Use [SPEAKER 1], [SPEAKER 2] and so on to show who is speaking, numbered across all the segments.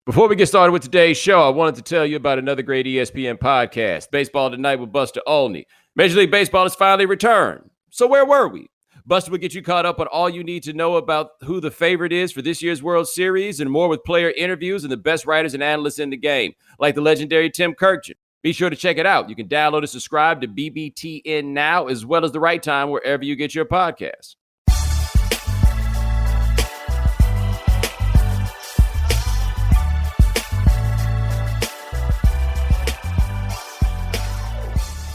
[SPEAKER 1] Before we get started with today's show, I wanted to tell you about another great ESPN podcast, Baseball Tonight with Buster Olney. Major League Baseball has finally returned. So where were we? Buster will get you caught up on all you need to know about who the favorite is for this year's World Series and more with player interviews and the best writers and analysts in the game, like the legendary Tim Kirkjian. Be sure to check it out. You can download and subscribe to BBTN now, as well as The Right Time, wherever you get your podcasts.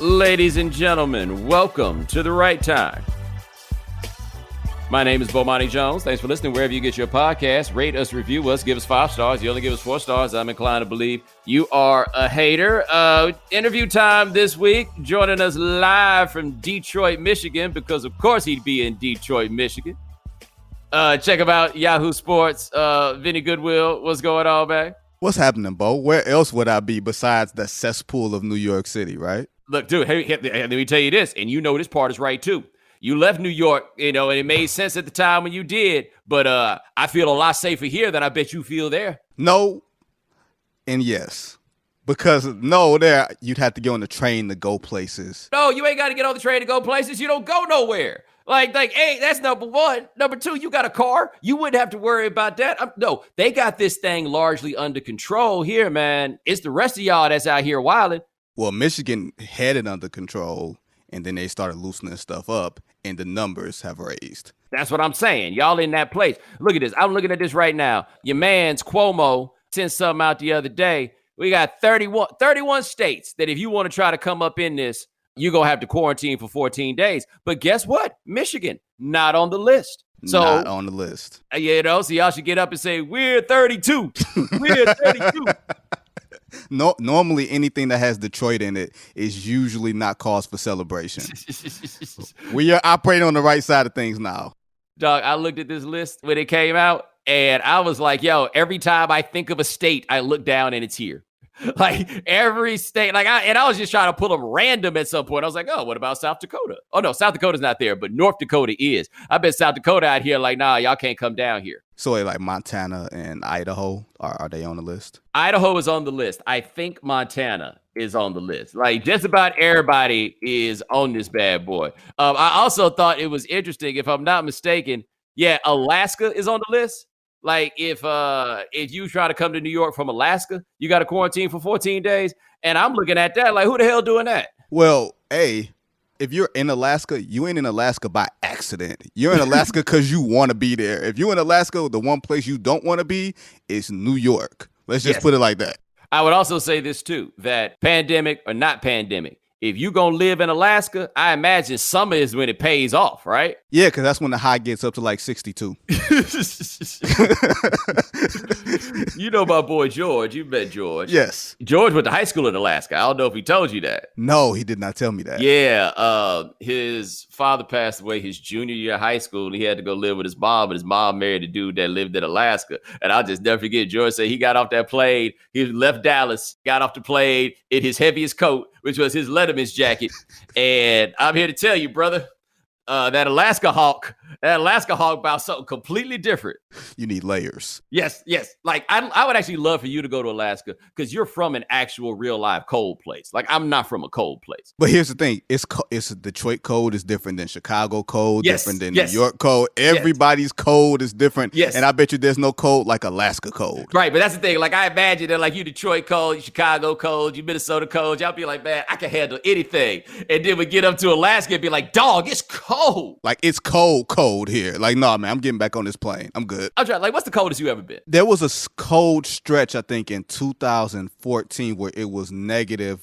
[SPEAKER 1] Ladies and gentlemen, welcome to The Right Time. My name is Bomani Jones. Thanks for listening wherever you get your podcast. Rate us, review us, give us 5 stars. You only give us 4 stars. I'm inclined to believe you are a hater. Interview time this week. Joining us live from Detroit, Michigan, because of course he'd be in Detroit, Michigan. Check him out, Yahoo Sports. Vinnie Goodwill, what's going on, man?
[SPEAKER 2] What's happening, Bo? Where else would I be besides the cesspool of New York City, right?
[SPEAKER 1] Look, dude, hey, let me tell you this, and you know this part is right, too. You left New York, and it made sense at the time when you did, but I feel a lot safer here than I bet you feel there.
[SPEAKER 2] No and yes. Because there, you'd have to get on the train to go places.
[SPEAKER 1] No, you ain't got to get on the train to go places. You don't go nowhere. Like, hey, that's number one. Number two, you got a car. You wouldn't have to worry about that. No, they got this thing largely under control here, man. It's the rest of y'all that's out here wilding.
[SPEAKER 2] Well, Michigan had it under control, and then they started loosening stuff up, and the numbers have raised.
[SPEAKER 1] That's what I'm saying. Y'all in that place. Look at this. I'm looking at this right now. Your man's Cuomo sent something out the other day. We got 31 states that if you want to try to come up in this, you're going to have to quarantine for 14 days. But guess what? Michigan, not on the list. So,
[SPEAKER 2] not on the list.
[SPEAKER 1] So y'all should get up and say, we're 32. We're 32.
[SPEAKER 2] No, normally anything that has Detroit in it is usually not cause for celebration. We are operating on the right side of things now.
[SPEAKER 1] Dog, I looked at this list when it came out, and I was like, yo, every time I think of a state, I look down and it's here. Like every state, I was just trying to pull them random at some point. I was like, oh, what about South Dakota? Oh, no, South Dakota's not there, but North Dakota is. I bet South Dakota out here like, nah, y'all can't come down here.
[SPEAKER 2] So like Montana and Idaho, are they on the list?
[SPEAKER 1] Idaho is on the list. I think Montana is on the list. Like just about everybody is on this bad boy. I also thought it was interesting, if I'm not mistaken, Alaska is on the list. Like if you try to come to New York from Alaska, you got to quarantine for 14 days. And I'm looking at that like, who the hell doing that?
[SPEAKER 2] Well, if you're in Alaska, you ain't in Alaska by accident. You're in Alaska because you want to be there. If you're in Alaska, the one place you don't want to be is New York. Let's just put it like that.
[SPEAKER 1] I would also say this too, that pandemic or not pandemic, if you going to live in Alaska, I imagine summer is when it pays off, right?
[SPEAKER 2] Yeah, because that's when the high gets up to like 62.
[SPEAKER 1] You know my boy George. You met George.
[SPEAKER 2] Yes.
[SPEAKER 1] George went to high school in Alaska. I don't know if he told you that.
[SPEAKER 2] No, he did not tell me that.
[SPEAKER 1] Yeah. His father passed away his junior year of high school, and he had to go live with his mom, and his mom married a dude that lived in Alaska. And I'll just never forget, George said he got off that plane. He left Dallas, got off the plane in his heaviest coat, which was his Letterman's jacket. And I'm here to tell you, brother, that Alaska Hawk about something completely different.
[SPEAKER 2] You need layers.
[SPEAKER 1] Yes. Like I would actually love for you to go to Alaska because you're from an actual real live cold place. Like I'm not from a cold place.
[SPEAKER 2] But here's the thing: it's Detroit cold is different than Chicago cold, different than New York cold. Everybody's cold is different. Yes. And I bet you there's no cold like Alaska cold.
[SPEAKER 1] Right, but that's the thing. Like I imagine that like you Detroit cold, you Chicago cold, you Minnesota cold. Y'all be like, man, I can handle anything. And then we get up to Alaska and be like, dog, it's cold.
[SPEAKER 2] Like it's cold here. Like, no, man, I'm getting back on this plane. I'm good.
[SPEAKER 1] I'm trying. Like, what's the coldest you ever been?
[SPEAKER 2] There was a cold stretch, I think, in 2014 where it was negative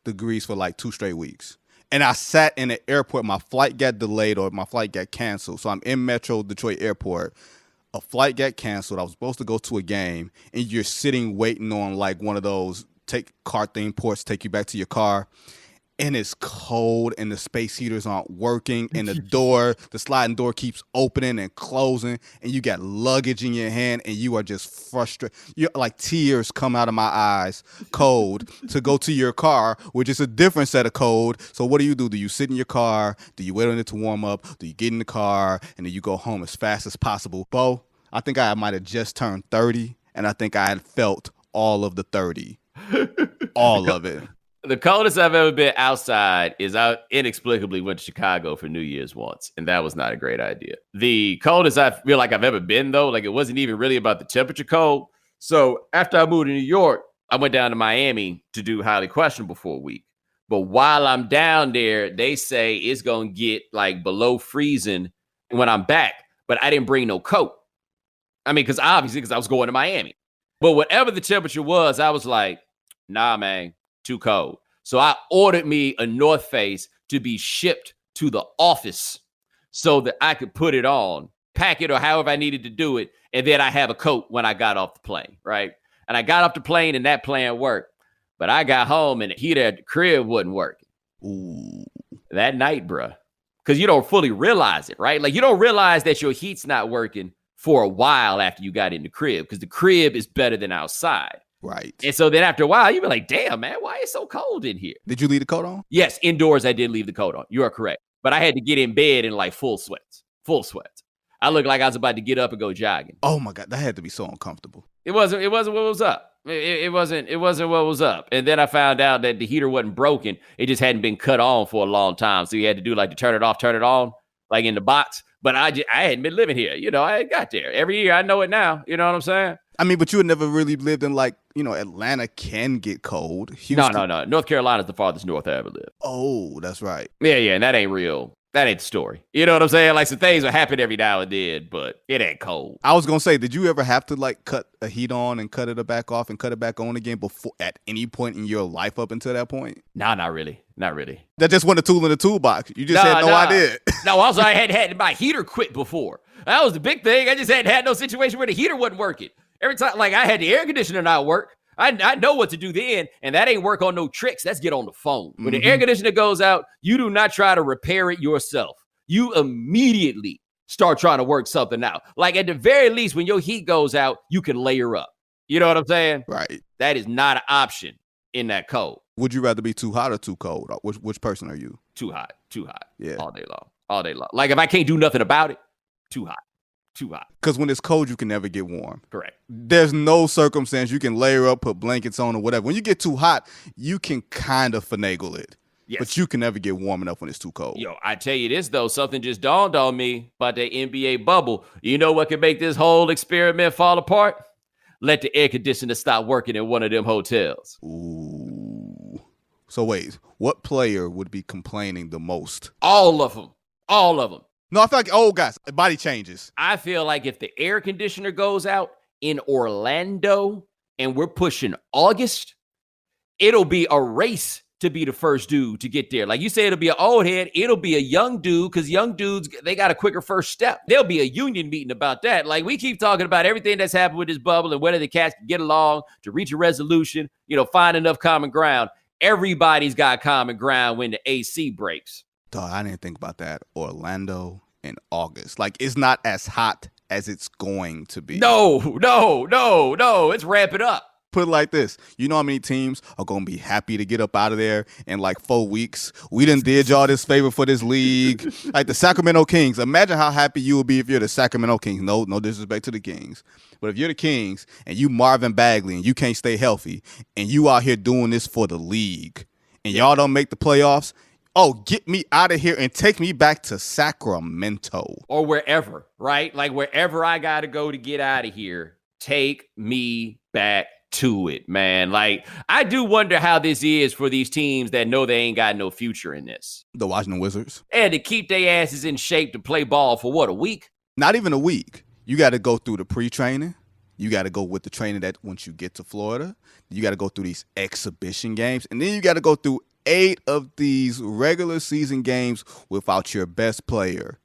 [SPEAKER 2] degrees for like 2 straight weeks. And I sat in the airport. My flight got delayed or my flight got canceled. So I'm in Metro Detroit Airport. A flight got canceled. I was supposed to go to a game. And you're sitting waiting on like one of those car theme ports take you back to your car. And it's cold and the space heaters aren't working and the sliding door keeps opening and closing and you got luggage in your hand and you are just frustrated. You're like tears come out of my eyes, cold, to go to your car, which is a different set of cold. So what do? Do you sit in your car? Do you wait on it to warm up? Do you get in the car and then you go home as fast as possible? Bo, I think I might have just turned 30. and I think I had felt all of the 30. All of it.
[SPEAKER 1] The coldest I've ever been outside is I inexplicably went to Chicago for New Year's once, and that was not a great idea. The coldest I feel like I've ever been, though, like it wasn't even really about the temperature cold. So after I moved to New York, I went down to Miami to do Highly Questionable for a week. But while I'm down there, they say it's going to get like below freezing when I'm back, but I didn't bring no coat. I mean, because I was going to Miami. But whatever the temperature was, I was like, nah, man. Too cold. So I ordered me a North Face to be shipped to the office so that I could put it on, pack it, or however I needed to do it. And then I have a coat when I got off the plane, right? And I got off the plane and that plan worked. But I got home and the heater at the crib wasn't working.
[SPEAKER 2] Ooh.
[SPEAKER 1] That night, bruh. Because you don't fully realize it, right? Like you don't realize that your heat's not working for a while after you got in the crib because the crib is better than outside.
[SPEAKER 2] Right.
[SPEAKER 1] And so then after a while, you be like, damn, man, why is it so cold in here?
[SPEAKER 2] Did you leave the coat on?
[SPEAKER 1] Yes, indoors, I did leave the coat on. You are correct. But I had to get in bed in like full sweats. I looked like I was about to get up and go jogging.
[SPEAKER 2] Oh my God, that had to be so uncomfortable.
[SPEAKER 1] It wasn't what was up. It wasn't what was up. And then I found out that the heater wasn't broken. It just hadn't been cut on for a long time. So you had to do like to turn it off, turn it on, like in the box. But I hadn't been living here. You know, I got there. Every year I know it now. You know what I'm saying?
[SPEAKER 2] I mean, but you had never really lived in like, Atlanta can get cold. Houston.
[SPEAKER 1] No. North Carolina's the farthest north I ever lived.
[SPEAKER 2] Oh, that's right.
[SPEAKER 1] Yeah, and that ain't real. That ain't the story. You know what I'm saying? Like some things will happen every now and then, but it ain't cold.
[SPEAKER 2] I was going to say, did you ever have to like cut a heat on and cut it back off and cut it back on again before at any point in your life up until that point?
[SPEAKER 1] Nah, not really.
[SPEAKER 2] That just wasn't a tool in the toolbox. You just had no idea.
[SPEAKER 1] No, also I had my heater quit before. That was the big thing. I just hadn't had no situation where the heater wasn't working. Every time, like I had the air conditioner not work. I know what to do then, and that ain't work on no tricks. That's get on the phone. When the air conditioner goes out, you do not try to repair it yourself. You immediately start trying to work something out. Like at the very least, when your heat goes out, you can layer up. You know what I'm saying?
[SPEAKER 2] Right.
[SPEAKER 1] That is not an option in that cold.
[SPEAKER 2] Would you rather be too hot or too cold? Which person are you?
[SPEAKER 1] Too hot.
[SPEAKER 2] Yeah.
[SPEAKER 1] All day long. Like if I can't do nothing about it, too hot.
[SPEAKER 2] Because when it's cold, you can never get warm.
[SPEAKER 1] Correct.
[SPEAKER 2] There's no circumstance you can layer up, put blankets on or whatever. When you get too hot, you can kind of finagle it. Yes. But you can never get warm enough when it's too cold.
[SPEAKER 1] Yo, I tell you this, though. Something just dawned on me about the NBA bubble. You know what could make this whole experiment fall apart? Let the air conditioner stop working in one of them hotels.
[SPEAKER 2] Ooh. So wait, what player would be complaining the most?
[SPEAKER 1] All of them.
[SPEAKER 2] No, I feel like, guys, body changes.
[SPEAKER 1] I feel like if the air conditioner goes out in Orlando and we're pushing August, it'll be a race to be the first dude to get there. Like you say, it'll be an old head. It'll be a young dude because young dudes, they got a quicker first step. There'll be a union meeting about that. Like we keep talking about everything that's happened with this bubble and whether the cats can get along to reach a resolution, find enough common ground. Everybody's got common ground when the AC breaks.
[SPEAKER 2] Dog, I didn't think about that. Orlando in August. Like, it's not as hot as it's going to be.
[SPEAKER 1] No. It's ramping up.
[SPEAKER 2] Put it like this. You know how many teams are going to be happy to get up out of there in like 4 weeks? We done did y'all this favor for this league. Like the Sacramento Kings. Imagine how happy you would be if you're the Sacramento Kings. No disrespect to the Kings. But if you're the Kings and you Marvin Bagley and you can't stay healthy and you out here doing this for the league and y'all don't make the playoffs, get me out of here and take me back to Sacramento.
[SPEAKER 1] Or wherever, right? Like wherever I got to go to get out of here, take me back to it, man. Like, I do wonder how this is for these teams that know they ain't got no future in this.
[SPEAKER 2] The Washington Wizards.
[SPEAKER 1] And to keep their asses in shape to play ball for what, a week?
[SPEAKER 2] Not even a week. You got to go through the pre-training. You got to go with the training that once you get to Florida. You got to go through these exhibition games. And then you got to go through 8 of these regular season games without your best player.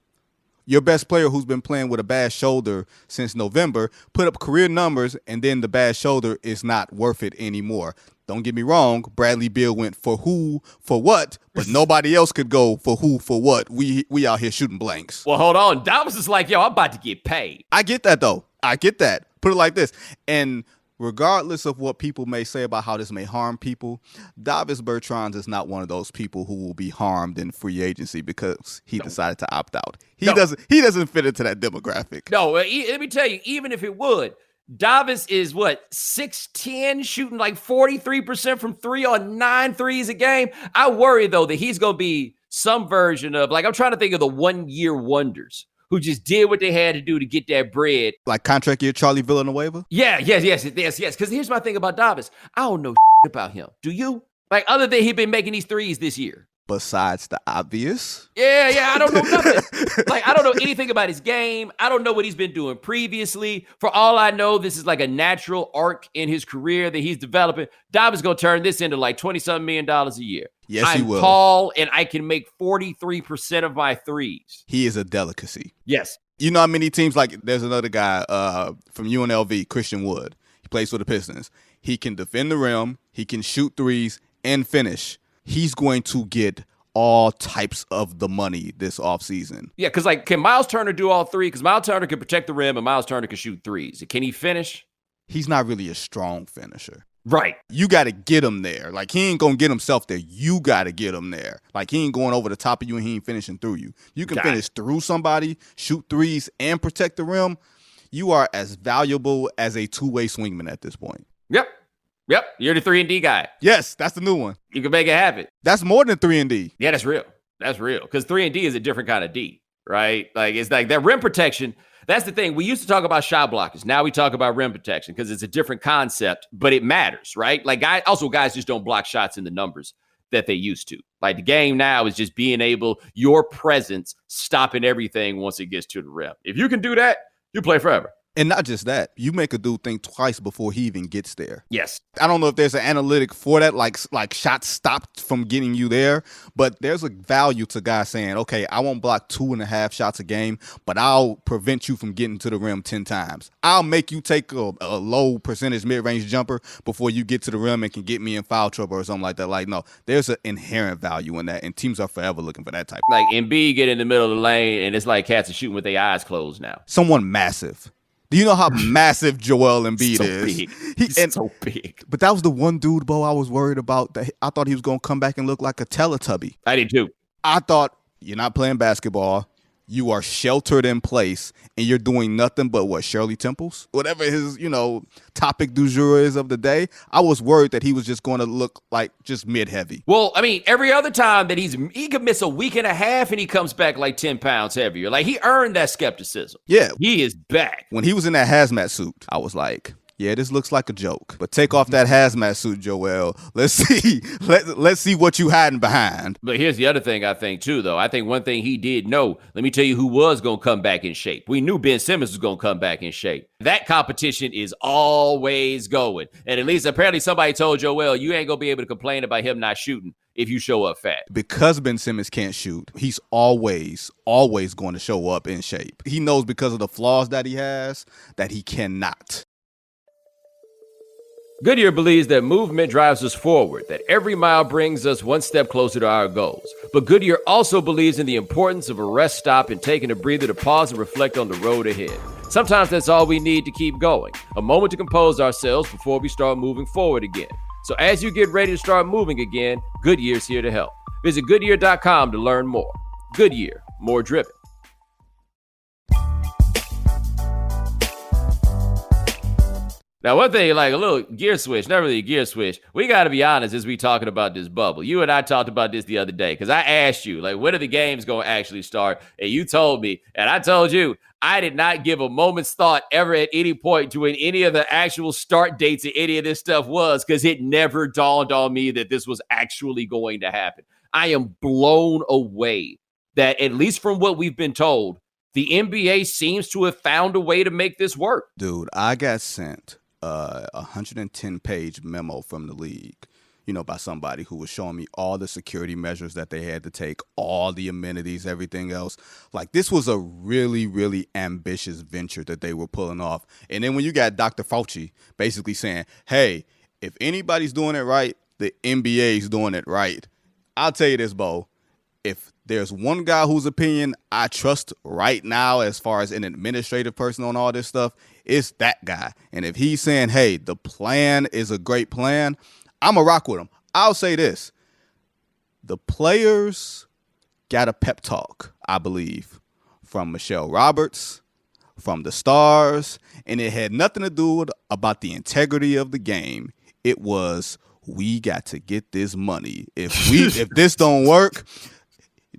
[SPEAKER 2] Your best player who's been playing with a bad shoulder since November put up career numbers, and then the bad shoulder is not worth it anymore. Don't get me wrong. Bradley Beal went for who, for what, but nobody else could go for who, for what. We out here shooting blanks.
[SPEAKER 1] Well, hold on. Davis is like, yo, I'm about to get paid.
[SPEAKER 2] I get that, though. I get that. Put it like this. And regardless of what people may say about how this may harm people, Davis Bertans is not one of those people who will be harmed in free agency because he decided to opt out. He doesn't fit into that demographic.
[SPEAKER 1] No, let me tell you, even if it would, Davis is what, 6'10", shooting like 43% from three on 9 threes a game. I worry, though, that he's going to be some version of, like, I'm trying to think of the one-year wonders who just did what they had to do to get that bread.
[SPEAKER 2] Like contract year Charlie Villanueva?
[SPEAKER 1] Yes. Because here's my thing about Davis. I don't know about him. Do you? Like, other than he been making these threes this year.
[SPEAKER 2] Besides the obvious?
[SPEAKER 1] Yeah, I don't know nothing. Like, I don't know anything about his game. I don't know what he's been doing previously. For all I know, this is like a natural arc in his career that he's developing. Davis going to turn this into like $20-something million a year.
[SPEAKER 2] Yes, he will.
[SPEAKER 1] I'm tall, and I can make 43% of my threes.
[SPEAKER 2] He is a delicacy.
[SPEAKER 1] Yes.
[SPEAKER 2] You know how many teams, like there's another guy from UNLV, Christian Wood. He plays for the Pistons. He can defend the rim. He can shoot threes and finish. He's going to get all types of the money this offseason.
[SPEAKER 1] Yeah, because like, can Miles Turner do all three? Because Miles Turner can protect the rim and Miles Turner can shoot threes. Can he finish?
[SPEAKER 2] He's not really a strong finisher.
[SPEAKER 1] Right.
[SPEAKER 2] You got to get him there. Like, he ain't going to get himself there. You got to get him there. Like, he ain't going over the top of you and he ain't finishing through you. You can finish through somebody, shoot threes, and protect the rim. You are as valuable as a two-way swingman at this point.
[SPEAKER 1] Yep, you're the 3-and-D guy.
[SPEAKER 2] Yes, that's the new one.
[SPEAKER 1] You can make it happen.
[SPEAKER 2] That's more than 3-and-D.
[SPEAKER 1] Yeah, that's real. Because 3-and-D is a different kind of D, right? Like, it's like that rim protection. That's the thing. We used to talk about shot blockers. Now we talk about rim protection because it's a different concept, but it matters, right? Like, guys just don't block shots in the numbers that they used to. Like, the game now is just being able, your presence stopping everything once it gets to the rim. If you can do that, you play forever.
[SPEAKER 2] And not just that, you make a dude think twice before he even gets there.
[SPEAKER 1] Yes.
[SPEAKER 2] I don't know if there's an analytic for that, like shots stopped from getting you there, but there's a value to guys saying, okay, I won't block 2.5 shots a game, but I'll prevent you from getting to the rim 10 times. I'll make you take a low percentage mid-range jumper before you get to the rim and can get me in foul trouble or something like that. Like, no, there's an inherent value in that, and teams are forever looking for that type.
[SPEAKER 1] Like, Embiid get in the middle of the lane, and it's like cats are shooting with their eyes closed now.
[SPEAKER 2] Someone massive. Do you know how massive Joel Embiid is?
[SPEAKER 1] Big. He's so big.
[SPEAKER 2] But that was the one dude, Bo, I was worried about. I thought he was going to come back and look like a Teletubby.
[SPEAKER 1] I did too.
[SPEAKER 2] I thought, you're not playing basketball. You are sheltered in place, and you're doing nothing but what, Shirley Temples? Whatever his, topic du jour is of the day. I was worried that he was just going to look like just mid-heavy.
[SPEAKER 1] Well, I mean, every other time that he could miss a week and a half and he comes back like 10 pounds heavier. Like, he earned that skepticism.
[SPEAKER 2] Yeah.
[SPEAKER 1] He is back.
[SPEAKER 2] When he was in that hazmat suit, I was like, yeah, this looks like a joke. But take off that hazmat suit, Joel. Let's see. Let's see what you hiding behind.
[SPEAKER 1] But here's the other thing I think, too, though. I think one thing he did know, let me tell you who was going to come back in shape. We knew Ben Simmons was going to come back in shape. That competition is always going. And at least apparently somebody told Joel, you ain't going to be able to complain about him not shooting if you show up fat.
[SPEAKER 2] Because Ben Simmons can't shoot, he's always going to show up in shape. He knows because of the flaws that he has that he cannot.
[SPEAKER 1] Goodyear believes that movement drives us forward, that every mile brings us one step closer to our goals. But Goodyear also believes in the importance of a rest stop and taking a breather to pause and reflect on the road ahead. Sometimes that's all we need to keep going, a moment to compose ourselves before we start moving forward again. So as you get ready to start moving again, Goodyear's here to help. Visit Goodyear.com to learn more. Goodyear, more driven. Now, one thing, like a little gear switch, not really a gear switch. We got to be honest as we talking about this bubble. You and I talked about this the other day because I asked you, like, when are the games going to actually start? And you told me, and I told you, I did not give a moment's thought ever at any point to when any of the actual start dates of any of this stuff was because it never dawned on me that this was actually going to happen. I am blown away that, at least from what we've been told, the NBA seems to have found a way to make this work.
[SPEAKER 2] Dude, I got sent a 110-page memo from the league, by somebody who was showing me all the security measures that they had to take, all the amenities, everything else. Like, this was a really, really ambitious venture that they were pulling off. And then when you got Dr. Fauci basically saying, hey, if anybody's doing it right, the NBA's doing it right. I'll tell you this, Bo. If there's one guy whose opinion I trust right now as far as an administrative person on all this stuff, it's that guy. And if he's saying, hey, the plan is a great plan, I'm going to rock with him. I'll say this. The players got a pep talk, I believe, from Michelle Roberts, from the stars, and it had nothing to do with about the integrity of the game. It was, we got to get this money. If this don't work,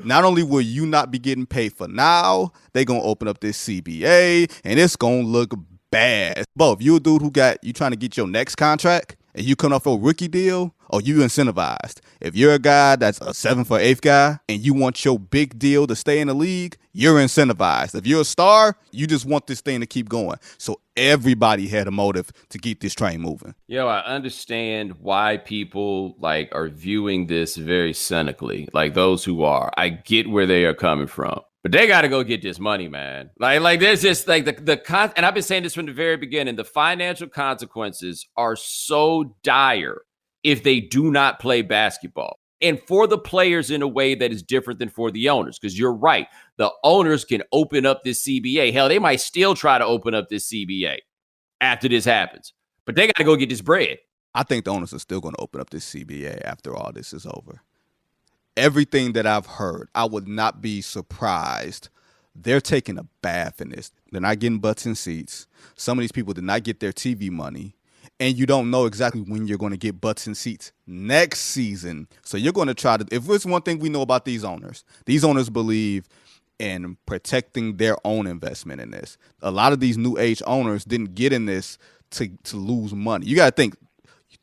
[SPEAKER 2] not only will you not be getting paid for now, they gonna open up this CBA and it's gonna look bad. But if you a dude who you trying to get your next contract and you come off a rookie deal, or you incentivized. If you're a guy that's a 7 for 8th guy and you want your big deal to stay in the league, you're incentivized. If you're a star, you just want this thing to keep going. So everybody had a motive to keep this train moving.
[SPEAKER 1] Yo, I understand why people are viewing this very cynically. Like those who are, I get where they are coming from. But they got to go get this money, man. Like there's just and I've been saying this from the very beginning, the financial consequences are so dire if they do not play basketball. And for the players in a way that is different than for the owners, because you're right. The owners can open up this CBA. Hell, they might still try to open up this CBA after this happens. But they got to go get this bread.
[SPEAKER 2] I think the owners are still going to open up this CBA after all this is over. Everything that I've heard, I would not be surprised. They're taking a bath in this. They're not getting butts in seats. Some of these people did not get their TV money. And you don't know exactly when you're going to get butts in seats next season. So you're going to try to, if there's one thing we know about these owners believe in protecting their own investment in this. A lot of these new age owners didn't get in this to lose money. You got to think,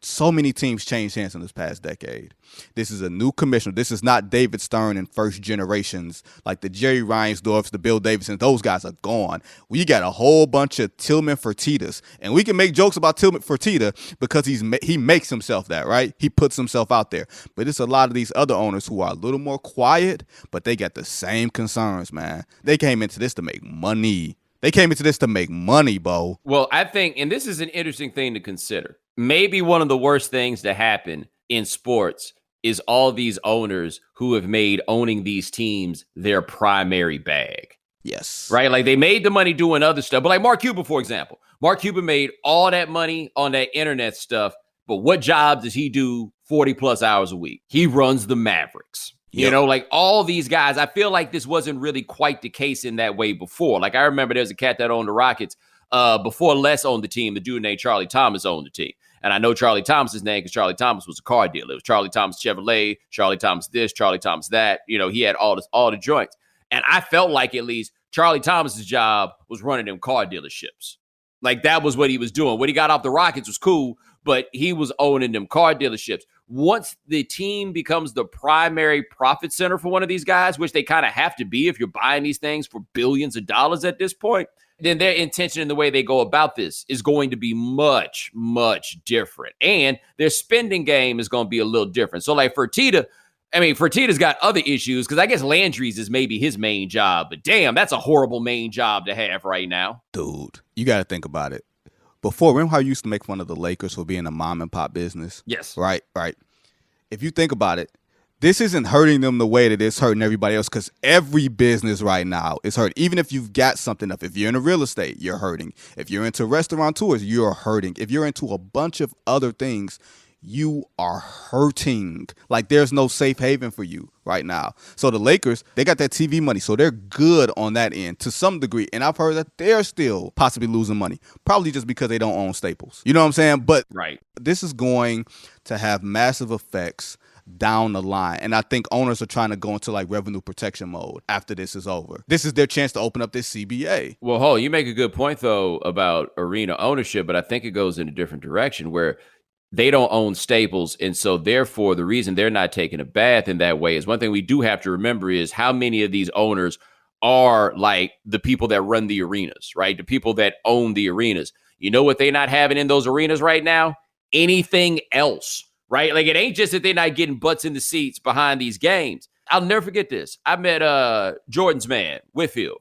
[SPEAKER 2] so many teams changed hands in this past decade. This is a new commissioner. This is not David Stern and first generations like the Jerry Reinsdorfs, the Bill Davidsons. Those guys are gone. We got a whole bunch of Tillman Fertittas, and we can make jokes about Tillman Fertitta because he makes himself that, right? He puts himself out there. But it's a lot of these other owners who are a little more quiet, but they got the same concerns, man. They came into this to make money. Bo.
[SPEAKER 1] Well, I think, and this is an interesting thing to consider. Maybe one of the worst things to happen in sports is all these owners who have made owning these teams their primary bag.
[SPEAKER 2] Yes.
[SPEAKER 1] Right? Like they made the money doing other stuff. But like Mark Cuban, for example. Mark Cuban made all that money on that internet stuff. But what job does he do 40 plus hours a week? He runs the Mavericks. Yep. You know, like all these guys, I feel like this wasn't really quite the case in that way before. Like I remember there's a cat that owned the Rockets before Les owned the team. The dude named Charlie Thomas owned the team. And I know Charlie Thomas's name because Charlie Thomas was a car dealer. It was Charlie Thomas Chevrolet, Charlie Thomas this, Charlie Thomas that. You know, he had all the joints. And I felt like at least Charlie Thomas's job was running them car dealerships. Like that was what he was doing. When he got off the Rockets was cool, but he was owning them car dealerships. Once the team becomes the primary profit center for one of these guys, which they kind of have to be if you're buying these things for billions of dollars at this point, then their intention and the way they go about this is going to be much, much different. And their spending game is going to be a little different. So like Fertitta's got other issues because I guess Landry's is maybe his main job. But damn, that's a horrible main job to have right now.
[SPEAKER 2] Dude, you got to think about it. Before, remember how you used to make fun of the Lakers for being a mom and pop business?
[SPEAKER 1] Yes.
[SPEAKER 2] Right. If you think about it, this isn't hurting them the way that it's hurting everybody else because every business right now is hurting. Even if you've got something up, if you're in real estate, you're hurting. If you're into restaurateurs, you're hurting. If you're into a bunch of other things, you are hurting. Like there's no safe haven for you right now. So the Lakers, they got that TV money, so they're good on that end to some degree. And I've heard that they're still possibly losing money, probably just because they don't own Staples. You know what I'm saying? But
[SPEAKER 1] right.
[SPEAKER 2] This is going to have massive effects down the line. And I think owners are trying to go into like revenue protection mode after this is over. This is their chance to open up this CBA.
[SPEAKER 1] Well, you make a good point, though, about arena ownership, but I think it goes in a different direction where they don't own Staples. And so therefore, the reason they're not taking a bath in that way is one thing we do have to remember is how many of these owners are like the people that run the arenas, right? The people that own the arenas. You know what they're not having in those arenas right now? Anything else, right? Like it ain't just that they're not getting butts in the seats behind these games. I'll never forget this. I met Jordan's man,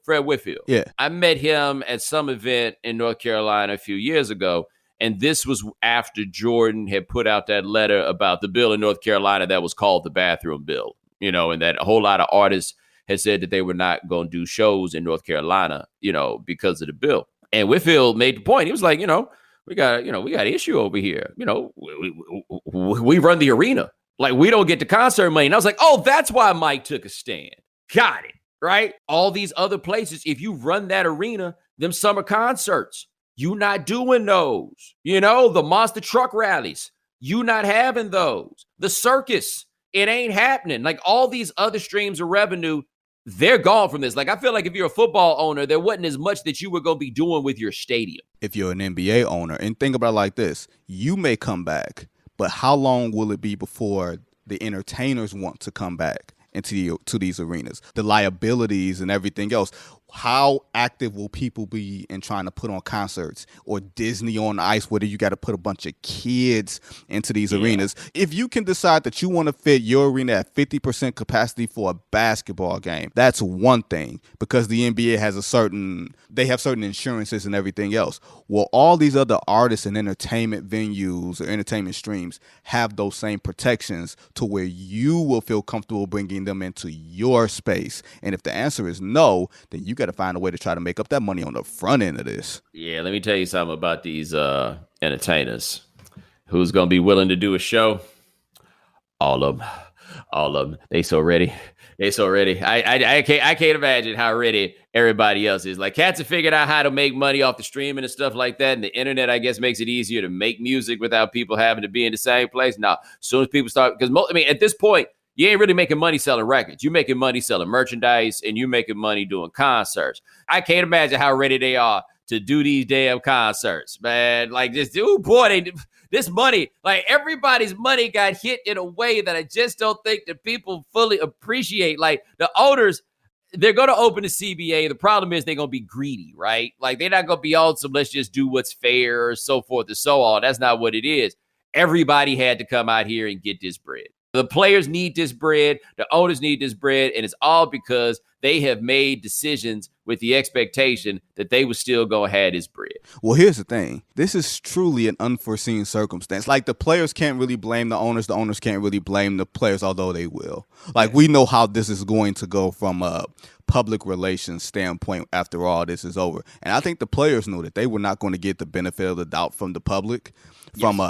[SPEAKER 1] Fred Whitfield.
[SPEAKER 2] Yeah.
[SPEAKER 1] I met him at some event in North Carolina a few years ago. And this was after Jordan had put out that letter about the bill in North Carolina that was called the bathroom bill, you know, and that a whole lot of artists had said that they were not going to do shows in North Carolina, you know, because of the bill. And Whitfield made the point. He was like, we got an issue over here. You know, we run the arena. Like we don't get the concert money. And I was like, oh, that's why Mike took a stand. Got it. Right. All these other places, if you run that arena, them summer concerts. You not doing those. The monster truck rallies. You not having those. The circus, it ain't happening. Like all these other streams of revenue, they're gone from this. Like I feel like if you're a football owner, there wasn't as much that you were going to be doing with your stadium.
[SPEAKER 2] If you're an NBA owner, and think about it like this, you may come back, but how long will it be before the entertainers want to come back to these arenas? The liabilities and everything else. How active will people be in trying to put on concerts or Disney on Ice, whether you got to put a bunch of kids into these arenas? If you can decide that you want to fit your arena at 50% capacity for a basketball game, that's one thing, because the NBA has certain insurances and everything else. Well, all these other artists and entertainment venues or entertainment streams have those same protections to where you will feel comfortable bringing them into your space. And if the answer is no, then you got to find a way to try to make up that money on the front end of this.
[SPEAKER 1] Yeah, let me tell you something about these entertainers. Who's going to be willing to do a show? All of them. They so ready. I can't imagine how ready everybody else is. Like cats have figured out how to make money off the streaming and stuff like that. And the internet, I guess, makes it easier to make music without people having to be in the same place. Now, as soon as people start, because at this point, you ain't really making money selling records. You're making money selling merchandise, and you're making money doing concerts. I can't imagine how ready they are to do these damn concerts, man. Like this money, like everybody's money got hit in a way that I just don't think that people fully appreciate. Like the owners, they're going to open the CBA. The problem is they're going to be greedy, right? Like they're not going to be on some let's just do what's fair, so forth and so on. That's not what it is. Everybody had to come out here and get this bread. The players need this bread. The owners need this bread. And it's all because they have made decisions with the expectation that they were still going to have this bread.
[SPEAKER 2] Well, here's the thing. This is truly an unforeseen circumstance. Like the players can't really blame the owners. The owners can't really blame the players, although they will. Like we know how this is going to go from a public relations standpoint after all this is over. And I think the players knew that they were not going to get the benefit of the doubt from the public from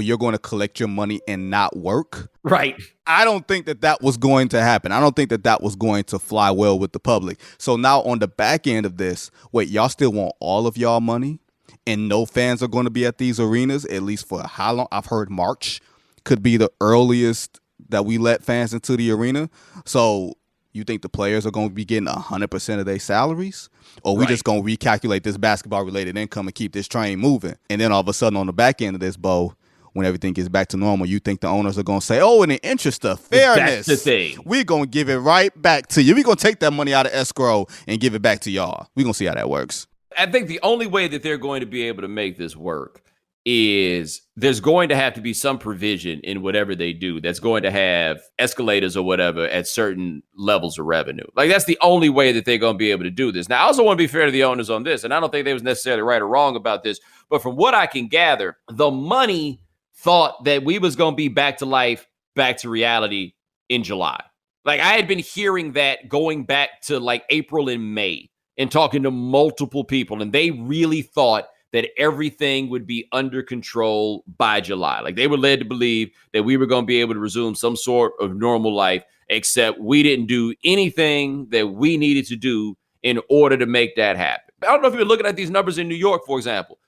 [SPEAKER 2] you're going to collect your money and not work.
[SPEAKER 1] Right.
[SPEAKER 2] I don't think that was going to happen. I don't think that was going to fly well with the public. So now on the back end of this, wait, y'all still want all of y'all money and no fans are going to be at these arenas, at least for how long? I've heard March could be the earliest that we let fans into the arena. So you think the players are going to be getting 100% of their salaries? Or we just going to recalculate this basketball-related income and keep this train moving? And then all of a sudden on the back end of this, Bo, when everything gets back to normal, you think the owners are going to say, in the interest of fairness,
[SPEAKER 1] that's the thing.
[SPEAKER 2] We're going to give it right back to you. We're going to take that money out of escrow and give it back to y'all. We're going to see how that works.
[SPEAKER 1] I think the only way that they're going to be able to make this work is there's going to have to be some provision in whatever they do that's going to have escalators or whatever at certain levels of revenue. Like that's the only way that they're going to be able to do this. Now, I also want to be fair to the owners on this, and I don't think they was necessarily right or wrong about this, but from what I can gather, the money thought that we was going to be back to life, back to reality in July. Like I had been hearing that going back to like April and May and talking to multiple people, and they really thought that everything would be under control by July. Like they were led to believe that we were going to be able to resume some sort of normal life, except we didn't do anything that we needed to do in order to make that happen. I don't know if you're looking at these numbers in New York, for example.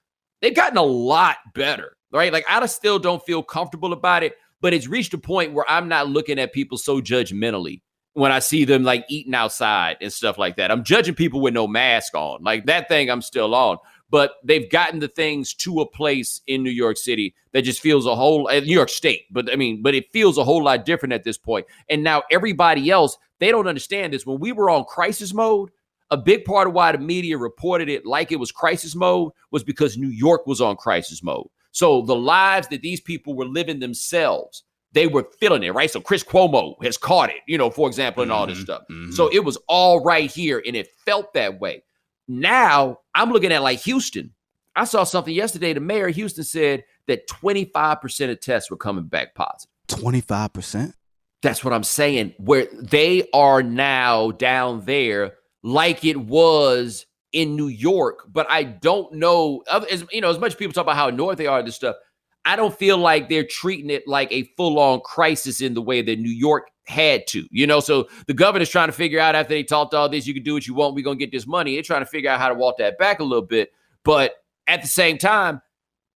[SPEAKER 1] They've gotten a lot better, right? Like I still don't feel comfortable about it, but it's reached a point where I'm not looking at people so judgmentally when I see them like eating outside and stuff like that. I'm judging people with no mask on. Like that thing I'm still on. But they've gotten the things to a place in New York City that just feels New York State, but it feels a whole lot different at this point. And now everybody else, they don't understand this. When we were on crisis mode, a big part of why the media reported it like it was crisis mode was because New York was on crisis mode. So the lives that these people were living themselves, they were feeling it, right? So Chris Cuomo has caught it, for example, and all this stuff. Mm-hmm. So it was all right here, and it felt that way. Now I'm looking at like Houston. I saw something yesterday. The mayor of Houston said that 25% of tests were coming back positive.
[SPEAKER 2] 25%?
[SPEAKER 1] That's what I'm saying. Where they are now down there like it was in New York. But I don't know, as much people talk about how north they are and this stuff. I don't feel like they're treating it like a full-on crisis in the way that New York had to, so the governor's trying to figure out after they talked all this, you can do what you want, we're going to get this money. They're trying to figure out how to walk that back a little bit. But at the same time,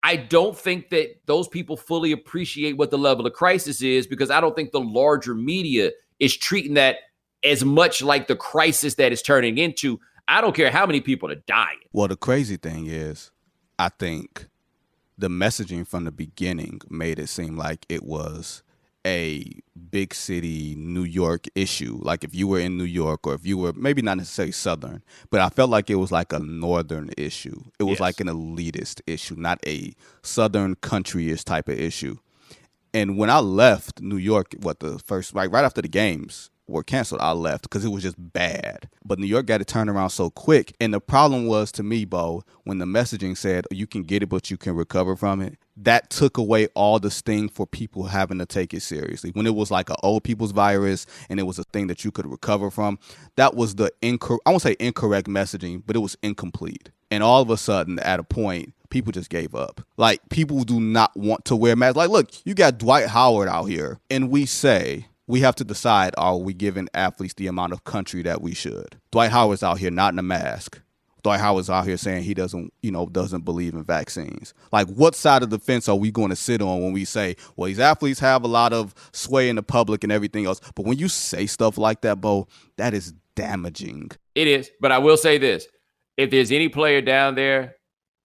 [SPEAKER 1] I don't think that those people fully appreciate what the level of crisis is, because I don't think the larger media is treating that as much like the crisis that it's turning into. I don't care how many people are dying.
[SPEAKER 2] Well, the crazy thing is, I think the messaging from the beginning made it seem like it was a big city New York issue. Like if you were in New York, or if you were maybe not necessarily Southern, but I felt like it was like a Northern issue. It was like an elitist issue, not a Southern country-ish type of issue. And when I left New York, right after the games were canceled, I left because it was just bad. But New York got to turn around so quick. And the problem was, to me, Bo, when the messaging said you can get it, but you can recover from it, that took away all the sting for people having to take it seriously. When it was like an old people's virus and it was a thing that you could recover from, that was the I won't say incorrect messaging, but it was incomplete. And all of a sudden, at a point, people just gave up. Like, people do not want to wear masks. Like, look, you got Dwight Howard out here, and we say we have to decide, are we giving athletes the amount of country that we should? Dwight Howard's out here not in a mask. Dwight Howard's out here saying he doesn't believe in vaccines. Like, what side of the fence are we going to sit on when we say, well, these athletes have a lot of sway in the public and everything else? But when you say stuff like that, Bo, that is damaging.
[SPEAKER 1] It is. But I will say this. If there's any player down there,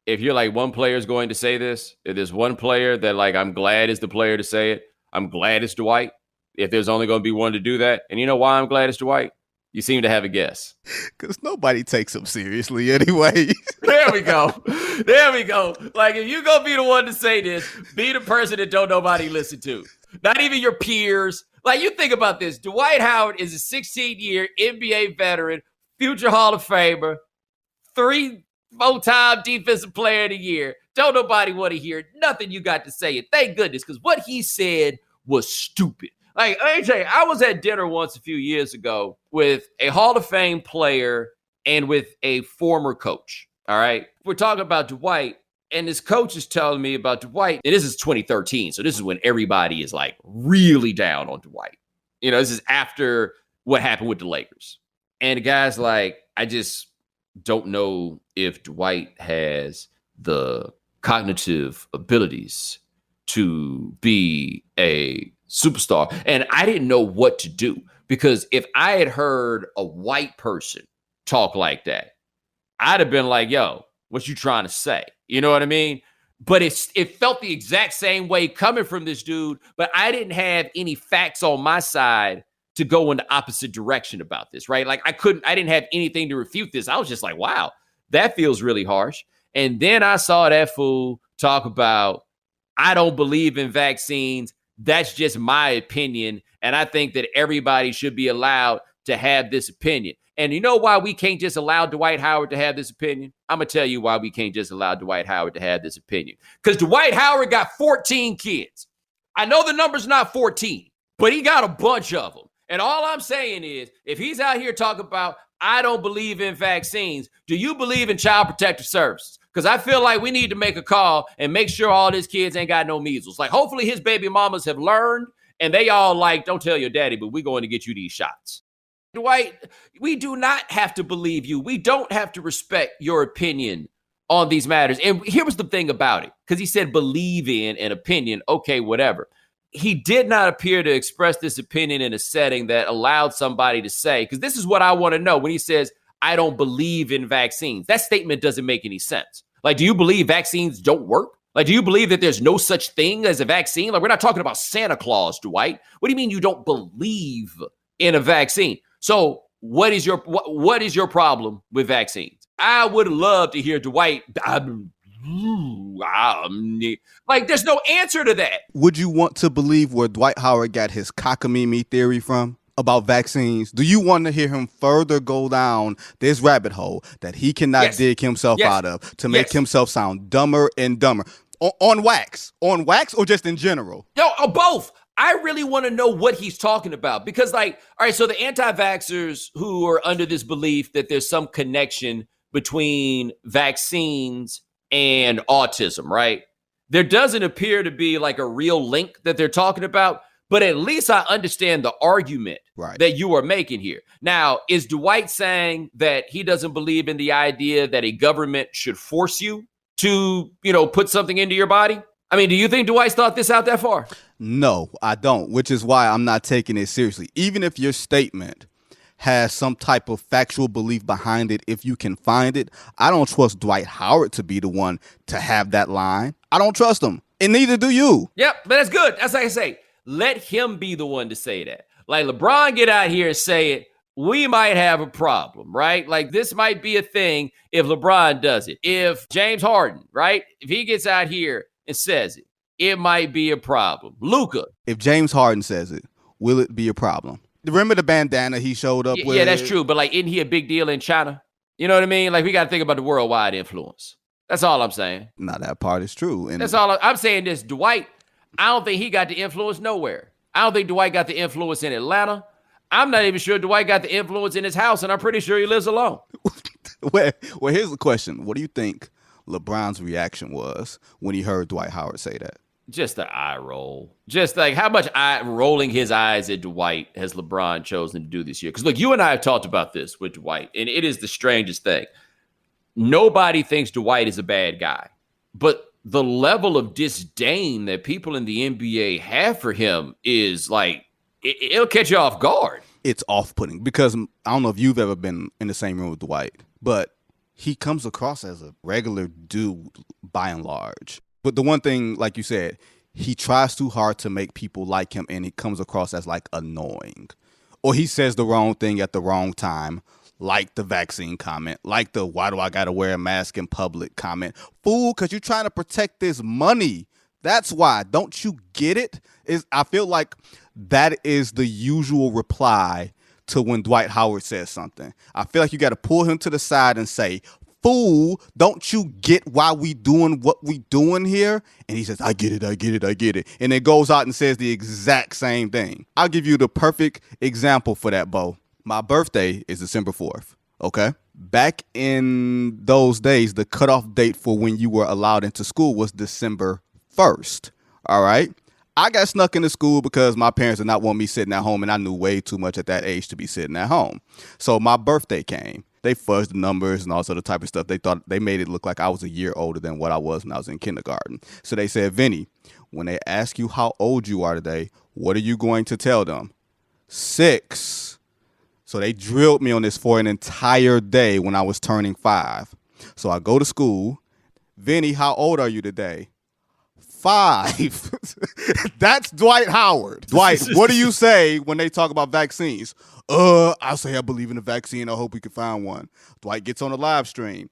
[SPEAKER 1] if you're like, one player is going to say this, if there's one player that, like, I'm glad is the player to say it, I'm glad it's Dwight. If there's only going to be one to do that. And you know why I'm glad it's Dwight? You seem to have a guess.
[SPEAKER 2] Because nobody takes him seriously anyway.
[SPEAKER 1] There we go. There we go. Like, if you're going to be the one to say this, be the person that don't nobody listen to. Not even your peers. Like, you think about this. Dwight Howard is a 16-year NBA veteran, future Hall of Famer, 3-4-time Defensive Player of the Year. Don't nobody want to hear nothing you got to say. And thank goodness, because what he said was stupid. Like, AJ, I was at dinner once a few years ago with a Hall of Fame player and with a former coach. All right. We're talking about Dwight, and this coach is telling me about Dwight. And this is 2013. So this is when everybody is like really down on Dwight. This is after what happened with the Lakers. And the guy's like, I just don't know if Dwight has the cognitive abilities to be a superstar. And I didn't know what to do, because if I had heard a white person talk like that, I'd have been like, yo, what you trying to say? You know what I mean? But it felt the exact same way coming from this dude, but I didn't have any facts on my side to go in the opposite direction about this, right? Like, I didn't have anything to refute this. I was just like, wow, that feels really harsh. And then I saw that fool talk about, I don't believe in vaccines. That's just my opinion. And I think that everybody should be allowed to have this opinion. And you know why we can't just allow Dwight Howard to have this opinion? I'm going to tell you why we can't just allow Dwight Howard to have this opinion. Because Dwight Howard got 14 kids. I know the number's not 14, but he got a bunch of them. And all I'm saying is, if he's out here talking about, I don't believe in vaccines, do you believe in Child Protective Services? Because I feel like we need to make a call and make sure all his kids ain't got no measles. Like, hopefully his baby mamas have learned, and they all like, don't tell your daddy, but we're going to get you these shots. Dwight, we do not have to believe you. We don't have to respect your opinion on these matters. And here was the thing about it, because he said believe in an opinion. Okay, whatever. He did not appear to express this opinion in a setting that allowed somebody to say, because this is what I want to know when he says, I don't believe in vaccines. That statement doesn't make any sense. Like, do you believe vaccines don't work? Like, do you believe that there's no such thing as a vaccine? Like, we're not talking about Santa Claus, Dwight. What do you mean you don't believe in a vaccine? So what is your problem with vaccines? I would love to hear Dwight. Like, there's no answer to that.
[SPEAKER 2] Would you want to believe where Dwight Howard got his cockamamie theory from about vaccines? Do you want to hear him further go down this rabbit hole that he cannot dig himself out of to make himself sound dumber and dumber? On wax? On wax or just in general?
[SPEAKER 1] Both. I really want to know what he's talking about, because, like, all right, so the anti-vaxxers who are under this belief that there's some connection between vaccines and autism, right? There doesn't appear to be like a real link that they're talking about, but at least I understand the argument that you are making here. Now, is Dwight saying that he doesn't believe in the idea that a government should force you to, put something into your body? I mean, do you think Dwight's thought this out that far?
[SPEAKER 2] No, I don't, which is why I'm not taking it seriously. Even if your statement has some type of factual belief behind it, if you can find it, I don't trust Dwight Howard to be the one to have that line. I don't trust him, and neither do you.
[SPEAKER 1] Yep, but that's good. That's like I say. Let him be the one to say that. Like LeBron get out here and say it, we might have a problem, right? Like this might be a thing if LeBron does it. If James Harden, right? If he gets out here and says it, it might be a problem. Luka.
[SPEAKER 2] If James Harden says it, will it be a problem? Remember the bandana he showed up with?
[SPEAKER 1] Yeah, that's true. But like, isn't he a big deal in China? You know what I mean? Like we got to think about the worldwide influence. That's all I'm saying.
[SPEAKER 2] Now that part is true. And
[SPEAKER 1] that's all I'm saying. This Dwight, I don't think he got the influence nowhere. I don't think Dwight got the influence in Atlanta. I'm not even sure Dwight got the influence in his house, and I'm pretty sure he lives alone.
[SPEAKER 2] Well, here's the question. What do you think LeBron's reaction was when he heard Dwight Howard say that?
[SPEAKER 1] Just the eye roll. Just like how much rolling his eyes at Dwight has LeBron chosen to do this year? Because look, you and I have talked about this with Dwight, and it is the strangest thing. Nobody thinks Dwight is a bad guy, but the level of disdain that people in the NBA have for him is like, it'll catch you off guard.
[SPEAKER 2] It's off-putting because I don't know if you've ever been in the same room with Dwight, but he comes across as a regular dude by and large. But the one thing, like you said, he tries too hard to make people like him, and he comes across as like annoying. Or he says the wrong thing at the wrong time, like the vaccine comment, like the why do I got to wear a mask in public comment. Fool, because you're trying to protect this money. That's why. Don't you get it? I feel like that is the usual reply to when Dwight Howard says something. I feel like you got to pull him to the side and say, fool, don't you get why we doing what we doing here? And he says, I get it. And then goes out and says the exact same thing. I'll give you the perfect example for that, Bo. My birthday is December 4th, okay? Back in those days, the cutoff date for when you were allowed into school was December 1st, all right? I got snuck into school because my parents did not want me sitting at home, and I knew way too much at that age to be sitting at home. So my birthday came. They fudged the numbers and all sort of type of stuff. They made it look like I was a year older than what I was when I was in kindergarten. So they said, Vinny, when they ask you how old you are today, what are you going to tell them? 6. So they drilled me on this for an entire day when I was turning 5. So I go to school. Vinny, how old are you today? 5. That's Dwight Howard. Dwight, what do you say when they talk about vaccines? I'll say I believe in the vaccine. I hope we can find one. Dwight gets on a live stream.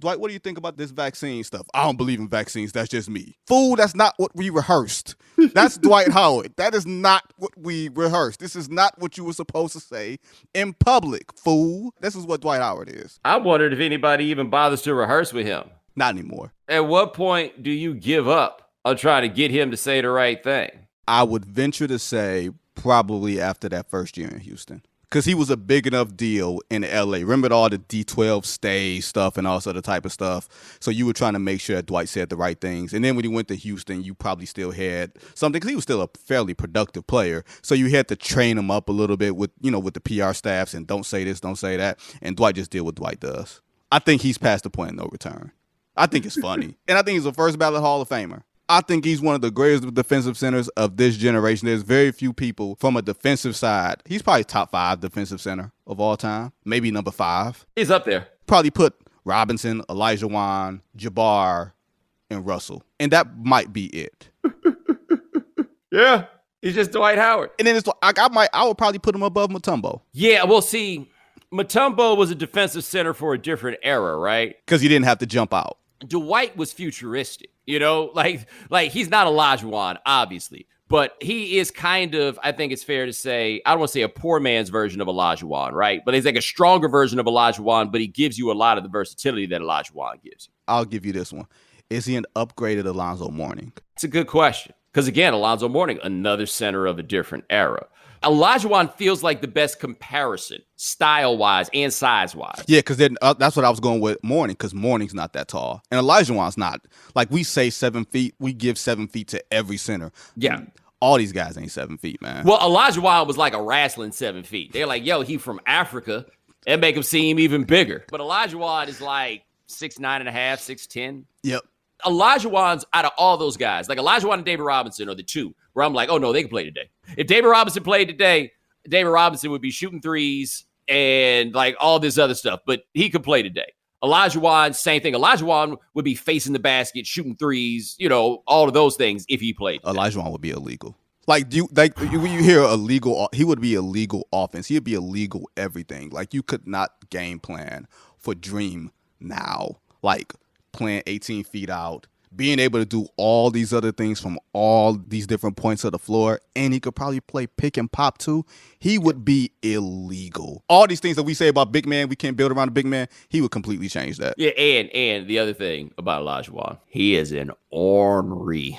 [SPEAKER 2] Dwight, what do you think about this vaccine stuff? I don't believe in vaccines. That's just me. Fool, that's not what we rehearsed. That's Dwight Howard. That is not what we rehearsed. This is not what you were supposed to say in public, fool. This is what Dwight Howard is.
[SPEAKER 1] I wondered if anybody even bothers to rehearse with him.
[SPEAKER 2] Not anymore.
[SPEAKER 1] At what point do you give up on trying to get him to say the right thing?
[SPEAKER 2] I would venture to say probably after that first year in Houston. Because he was a big enough deal in L.A. Remember all the D12 stay stuff and all sort of type of stuff? So you were trying to make sure that Dwight said the right things. And then when he went to Houston, you probably still had something, because he was still a fairly productive player. So you had to train him up a little bit with, with the PR staffs and don't say this, don't say that. And Dwight just did what Dwight does. I think he's past the point of no return. I think it's funny. And I think he's a first ballot Hall of Famer. I think he's one of the greatest defensive centers of this generation. There's very few people from a defensive side. He's probably top 5 defensive center of all time. Maybe number 5.
[SPEAKER 1] He's up there.
[SPEAKER 2] Probably put Robinson, Elijah Wan, Jabbar, and Russell. And that might be it.
[SPEAKER 1] Yeah. He's just Dwight Howard.
[SPEAKER 2] And then I would probably put him above Mutombo.
[SPEAKER 1] Yeah, well, see, Mutombo was a defensive center for a different era, right?
[SPEAKER 2] Because he didn't have to jump out.
[SPEAKER 1] Dwight was futuristic, like he's not Olajuwon, obviously, but he is kind of, I think it's fair to say, I don't want to say a poor man's version of Olajuwon, right? But he's like a stronger version of Olajuwon, but he gives you a lot of the versatility that Olajuwon gives you.
[SPEAKER 2] I'll give you this one. Is he an upgraded Alonzo Mourning?
[SPEAKER 1] It's a good question. Because again, Alonzo Mourning, another center of a different era. Olajuwon feels like the best comparison, style-wise and size-wise.
[SPEAKER 2] Yeah, because that's what I was going with Mourning, because Mourning's not that tall. And Olajuwon's not. Like, we say 7 feet, we give 7 feet to every center.
[SPEAKER 1] Yeah.
[SPEAKER 2] All these guys ain't 7 feet, man.
[SPEAKER 1] Well, Olajuwon was like a wrestling 7 feet. They're like, yo, he from Africa. That make him seem even bigger. But Olajuwon is like 6'9.5", 6'10".
[SPEAKER 2] Yep.
[SPEAKER 1] Olajuwon's out of all those guys. Like Olajuwon and David Robinson are the two where I'm like, oh, no, they can play today. If David Robinson played today, David Robinson would be shooting threes and like all this other stuff. But he could play today. Olajuwon, same thing. Olajuwon would be facing the basket, shooting threes, all of those things if he played today.
[SPEAKER 2] Olajuwon would be illegal. When you hear illegal, he would be illegal offense. He would be illegal everything. Like, you could not game plan for Dream now. Like, playing 18 feet out, being able to do all these other things from all these different points of the floor, and he could probably play pick and pop too. He would be illegal. All these things that we say about big man, we can't build around a big man, he would completely change that.
[SPEAKER 1] Yeah, and the other thing about Olajuwon, he is an ornery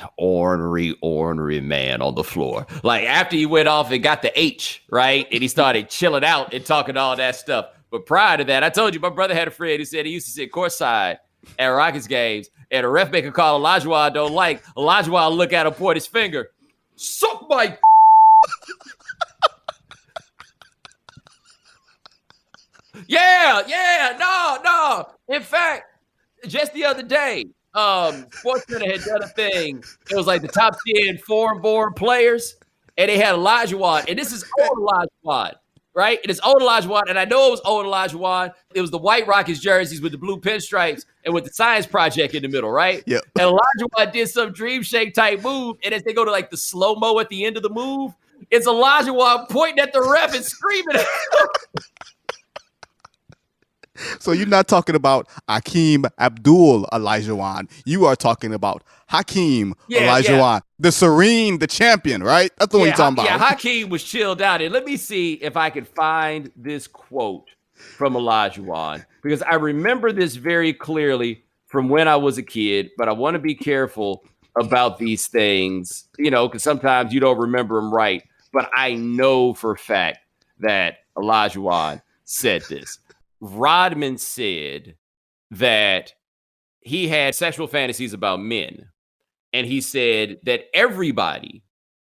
[SPEAKER 1] man on the floor. Like, after he went off and got the H, right, and he started chilling out and talking all that stuff. But prior to that, I told you, my brother had a friend who said he used to sit courtside at Rockets games, and a ref make a call Olajuwon don't like. Olajuwon look at him, point his finger, suck my Yeah, no. In fact, just the other day, SportsCenter had done a thing. It was like the top 10 foreign-born players, and they had Olajuwon, and this is old Olajuwon. Right? It is old Olajuwon, and I know it was old Olajuwon. It was the white Rockets jerseys with the blue pinstripes and with the science project in the middle, right?
[SPEAKER 2] Yep.
[SPEAKER 1] And Olajuwon did some dream shake type move, and as they go to like the slow-mo at the end of the move, it's Olajuwon pointing at the ref and screaming at him.
[SPEAKER 2] So you're not talking about Hakeem Abdul Olajuwon. You are talking about Hakeem Olajuwon, the serene, the champion, right? That's the one you're talking about.
[SPEAKER 1] Yeah, Hakeem was chilled out. And let me see if I can find this quote from Olajuwon, because I remember this very clearly from when I was a kid, but I want to be careful about these things, because sometimes you don't remember them right. But I know for a fact that Olajuwon said this. Rodman said that he had sexual fantasies about men. And he said that everybody,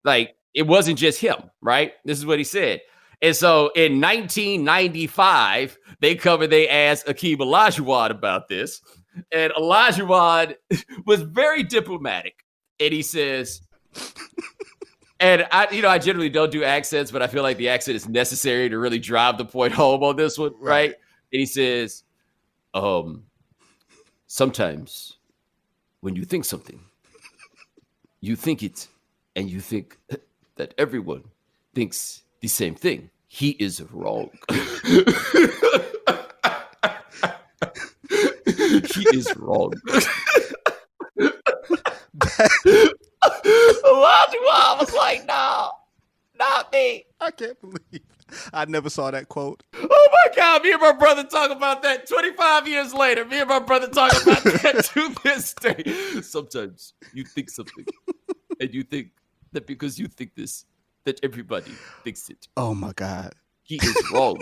[SPEAKER 1] like, it wasn't just him, right? This is what he said. And so in 1995, they covered their ass Hakeem Olajuwon about this. And Olajuwon was very diplomatic. And he says, and I generally don't do accents, but I feel like the accent is necessary to really drive the point home on this one, right? And he says, sometimes when you think something, you think it, and you think that everyone thinks the same thing. He is wrong. He is wrong. Olajuwon was like, no, not me.
[SPEAKER 2] I can't believe I never saw that quote.
[SPEAKER 1] Oh my God, me and my brother talk about that 25 years later. Me and my brother talk about that to this day. Sometimes you think something, and you think that because you think this, that everybody thinks it.
[SPEAKER 2] Oh my God.
[SPEAKER 1] He is wrong.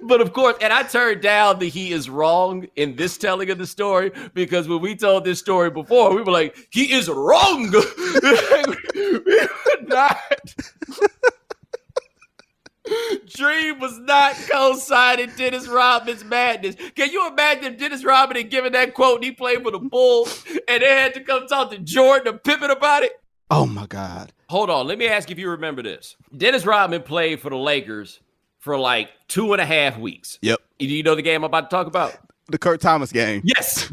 [SPEAKER 1] But of course, and I turned down the he is wrong in this telling of the story, because when we told this story before, we were like, he is wrong. We were not. Dream was not co-signing Dennis Rodman's madness. Can you imagine if Dennis Rodman had given that quote and he played for the Bulls and they had to come talk to Jordan or Pippen about it?
[SPEAKER 2] Oh my God.
[SPEAKER 1] Hold on. Let me ask you if you remember this. Dennis Rodman played for the Lakers for like 2.5 weeks.
[SPEAKER 2] Yep.
[SPEAKER 1] Do you know the game I'm about to talk about?
[SPEAKER 2] The Kurt Thomas game.
[SPEAKER 1] Yes.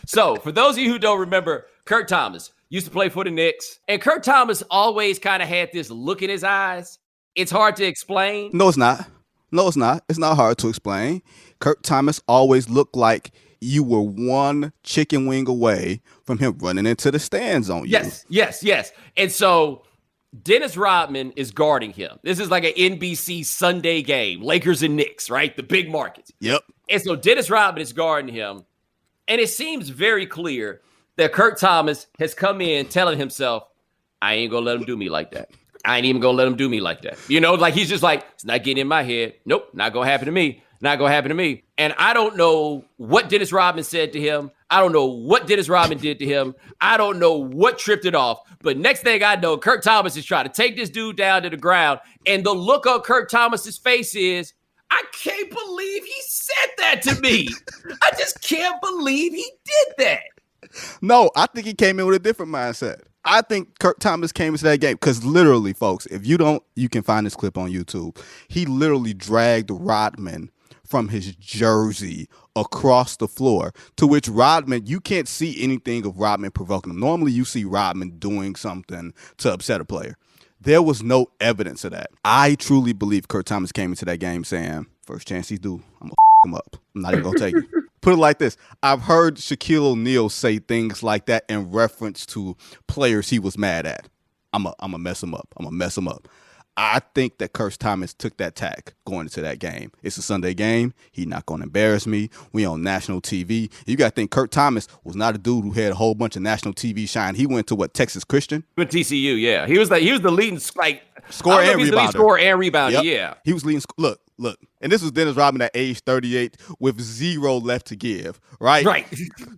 [SPEAKER 1] So for those of you who don't remember, Kurt Thomas used to play for the Knicks. And Kurt Thomas always kind of had this look in his eyes. It's hard to explain.
[SPEAKER 2] No, it's not. It's not hard to explain. Kurt Thomas always looked like you were one chicken wing away from him running into the stands on you.
[SPEAKER 1] Yes. And so Dennis Rodman is guarding him. This is like an NBC Sunday game, Lakers and Knicks, right? The big markets.
[SPEAKER 2] Yep.
[SPEAKER 1] And so Dennis Rodman is guarding him. And it seems very clear that Kurt Thomas has come in telling himself, I ain't gonna let him do me like that. I ain't even gonna let him do me like that. You know, like he's just like, it's not getting in my head. Nope, not gonna happen to me. Not gonna happen to me. And I don't know what Dennis Rodman said to him. I don't know what Dennis Rodman did to him. I don't know what tripped it off. But next thing I know, Kirk Thomas is trying to take this dude down to the ground. And the look on Kirk Thomas's face is, I can't believe he said that to me. I just can't believe he did that.
[SPEAKER 2] No, I think he came in with a different mindset. I think Kirk Thomas came into that game because literally, folks, if you don't, you can find this clip on YouTube. He literally dragged Rodman from his jersey across the floor, to which Rodman, you can't see anything of Rodman provoking him. Normally, you see Rodman doing something to upset a player. There was no evidence of that. I truly believe Kirk Thomas came into that game saying, first chance he do, I'm going to him up. I'm not even going to take it. Put it like this. I've heard Shaquille O'Neal say things like that in reference to players he was mad at. I'm going to mess him up. I'm going to mess him up. I think that Kirk Thomas took that tack going into that game. It's a Sunday game. He's not going to embarrass me. We on national TV. You got to think Kirk Thomas was not a dude who had a whole bunch of national TV shine. He went to what, Texas Christian?
[SPEAKER 1] With TCU, yeah. He was the leading scorer and rebounder.
[SPEAKER 2] Scorer and
[SPEAKER 1] rebounder, yep. Yeah.
[SPEAKER 2] He was leading. Look. And this was Dennis Rodman at age 38 with 0 left to give, right?
[SPEAKER 1] Right.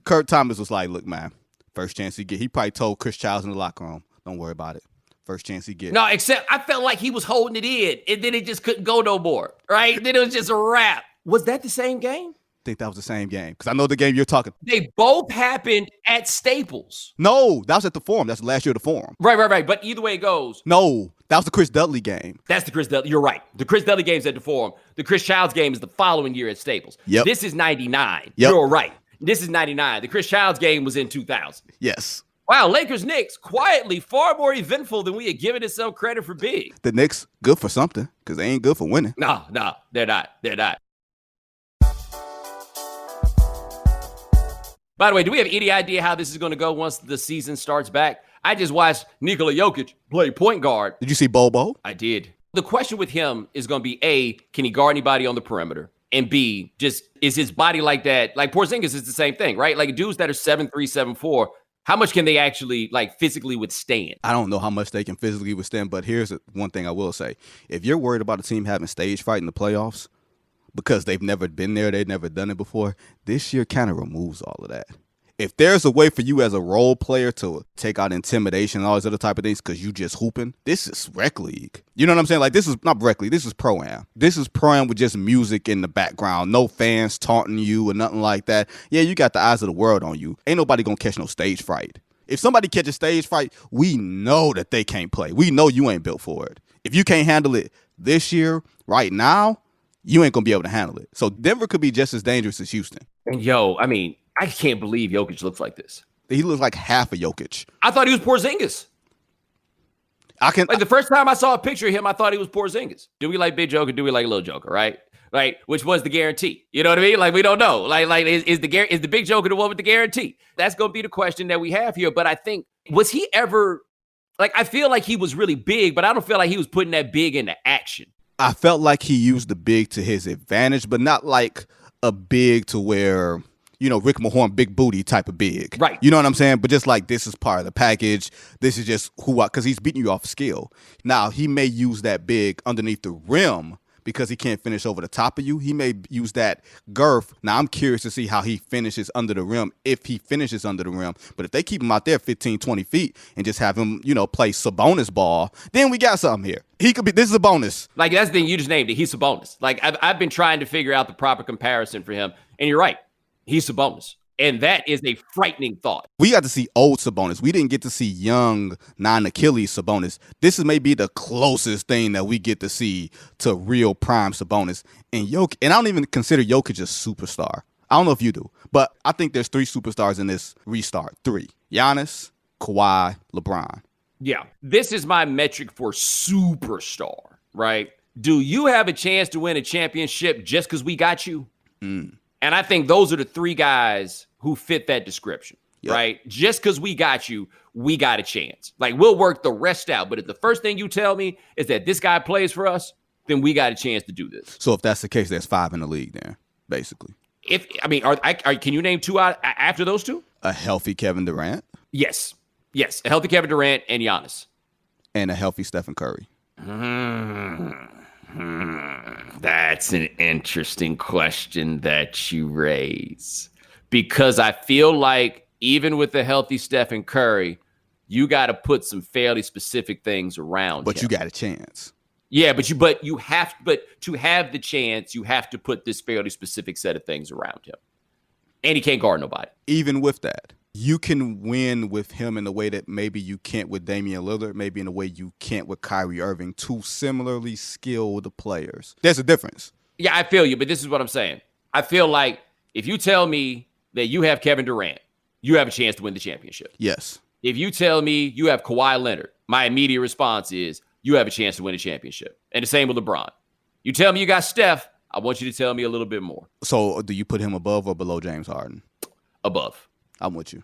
[SPEAKER 2] Kirk Thomas was like, look, man, first chance he get. He probably told Chris Childs in the locker room, don't worry about it. First chance he get.
[SPEAKER 1] No, except I felt like he was holding it in, and then it just couldn't go no more, right? Then it was just a wrap. Was that the same game?
[SPEAKER 2] I think that was the same game because I know the game you're talking.
[SPEAKER 1] They both happened at Staples.
[SPEAKER 2] No, that was at the Forum. That's the last year of the Forum.
[SPEAKER 1] Right. But either way it goes.
[SPEAKER 2] No, that was the Chris Dudley game.
[SPEAKER 1] That's the Chris Dudley. You're right. The Chris Dudley game's at the Forum. The Chris Childs game is the following year at Staples.
[SPEAKER 2] Yep.
[SPEAKER 1] This is 99.
[SPEAKER 2] Yep.
[SPEAKER 1] You're right. This is 99. The Chris Childs game was in 2000.
[SPEAKER 2] Yes.
[SPEAKER 1] Wow, Lakers-Knicks, quietly far more eventful than we had given itself credit for being.
[SPEAKER 2] The Knicks, good for something, because they ain't good for winning.
[SPEAKER 1] No, they're not. They're not. By the way, do we have any idea how this is going to go once the season starts back? I just watched Nikola Jokic play point guard.
[SPEAKER 2] Did you see Bobo?
[SPEAKER 1] I did. The question with him is going to be, A, can he guard anybody on the perimeter? And B, just is his body like that? Like Porzingis is the same thing, right? Like dudes that are 7'3", 7'4", how much can they actually like physically withstand?
[SPEAKER 2] I don't know how much they can physically withstand, but here's one thing I will say. If you're worried about a team having stage fright in the playoffs because they've never been there, they've never done it before, this year kind of removes all of that. If there's a way for you as a role player to take out intimidation and all these other type of things because you just hooping, this is rec league. You know what I'm saying? Like, this is not rec league. This is pro-am. This is pro-am with just music in the background. No fans taunting you or nothing like that. Yeah, you got the eyes of the world on you. Ain't nobody going to catch no stage fright. If somebody catches stage fright, we know that they can't play. We know you ain't built for it. If you can't handle it this year, right now, you ain't going to be able to handle it. So Denver could be just as dangerous as Houston.
[SPEAKER 1] And I can't believe Jokic looks like this.
[SPEAKER 2] He looks like half a Jokic.
[SPEAKER 1] I thought he was Porzingis. The first time I saw a picture of him, I thought he was Porzingis. Do we like Big Joker? Do we like Little Joker? Right? Which was the guarantee? You know what I mean? Like we don't know. Is the Big Joker the one with the guarantee? That's gonna be the question that we have here. But I think, was he ever like? I feel like he was really big, but I don't feel like he was putting that big into action.
[SPEAKER 2] I felt like he used the big to his advantage, but not like a big to where, you know, Rick Mahorn, big booty type of big.
[SPEAKER 1] Right.
[SPEAKER 2] You know what I'm saying? But just like, this is part of the package. This is just because he's beating you off skill. Now, he may use that big underneath the rim because he can't finish over the top of you. He may use that girth. Now, I'm curious to see how he finishes under the rim, if he finishes under the rim. But if they keep him out there 15, 20 feet and just have him, you know, play Sabonis ball, then we got something here. This is a bonus.
[SPEAKER 1] Like, that's the thing, you just named it. He's Sabonis. Like, I've been trying to figure out the proper comparison for him. And you're right. He's Sabonis. And that is a frightening thought.
[SPEAKER 2] We got to see old Sabonis. We didn't get to see young, non-Achilles Sabonis. This is maybe the closest thing that we get to see to real prime Sabonis. And I don't even consider Jokic a superstar. I don't know if you do, but I think there's 3 superstars in this restart. 3. Giannis, Kawhi, LeBron.
[SPEAKER 1] Yeah. This is my metric for superstar, right? Do you have a chance to win a championship just because we got you? And I think those are the 3 guys who fit that description, right? Just because we got you, we got a chance. Like, we'll work the rest out. But if the first thing you tell me is that this guy plays for us, then we got a chance to do this.
[SPEAKER 2] So if that's the case, there's 5 in the league then, basically.
[SPEAKER 1] Can you name 2 out after those 2?
[SPEAKER 2] A healthy Kevin Durant?
[SPEAKER 1] Yes. A healthy Kevin Durant and Giannis.
[SPEAKER 2] and a healthy Stephen Curry?
[SPEAKER 1] That's an interesting question that you raise. Because I feel like even with the healthy Stephen Curry, you got to put some fairly specific things around
[SPEAKER 2] But
[SPEAKER 1] him.
[SPEAKER 2] you got a chance.
[SPEAKER 1] Yeah, but to have the chance, you have to put this fairly specific set of things around him. And he can't guard nobody.
[SPEAKER 2] Even with that, you can win with him in a way that maybe you can't with Damian Lillard, maybe in a way you can't with Kyrie Irving, two similarly skilled players. There's a difference.
[SPEAKER 1] Yeah, I feel you, but this is what I'm saying. I feel like if you tell me that you have Kevin Durant, you have a chance to win the championship.
[SPEAKER 2] Yes.
[SPEAKER 1] If you tell me you have Kawhi Leonard, my immediate response is you have a chance to win a championship. And the same with LeBron. You tell me you got Steph, I want you to tell me a little bit more.
[SPEAKER 2] So do you put him above or below James Harden?
[SPEAKER 1] Above.
[SPEAKER 2] I'm with you.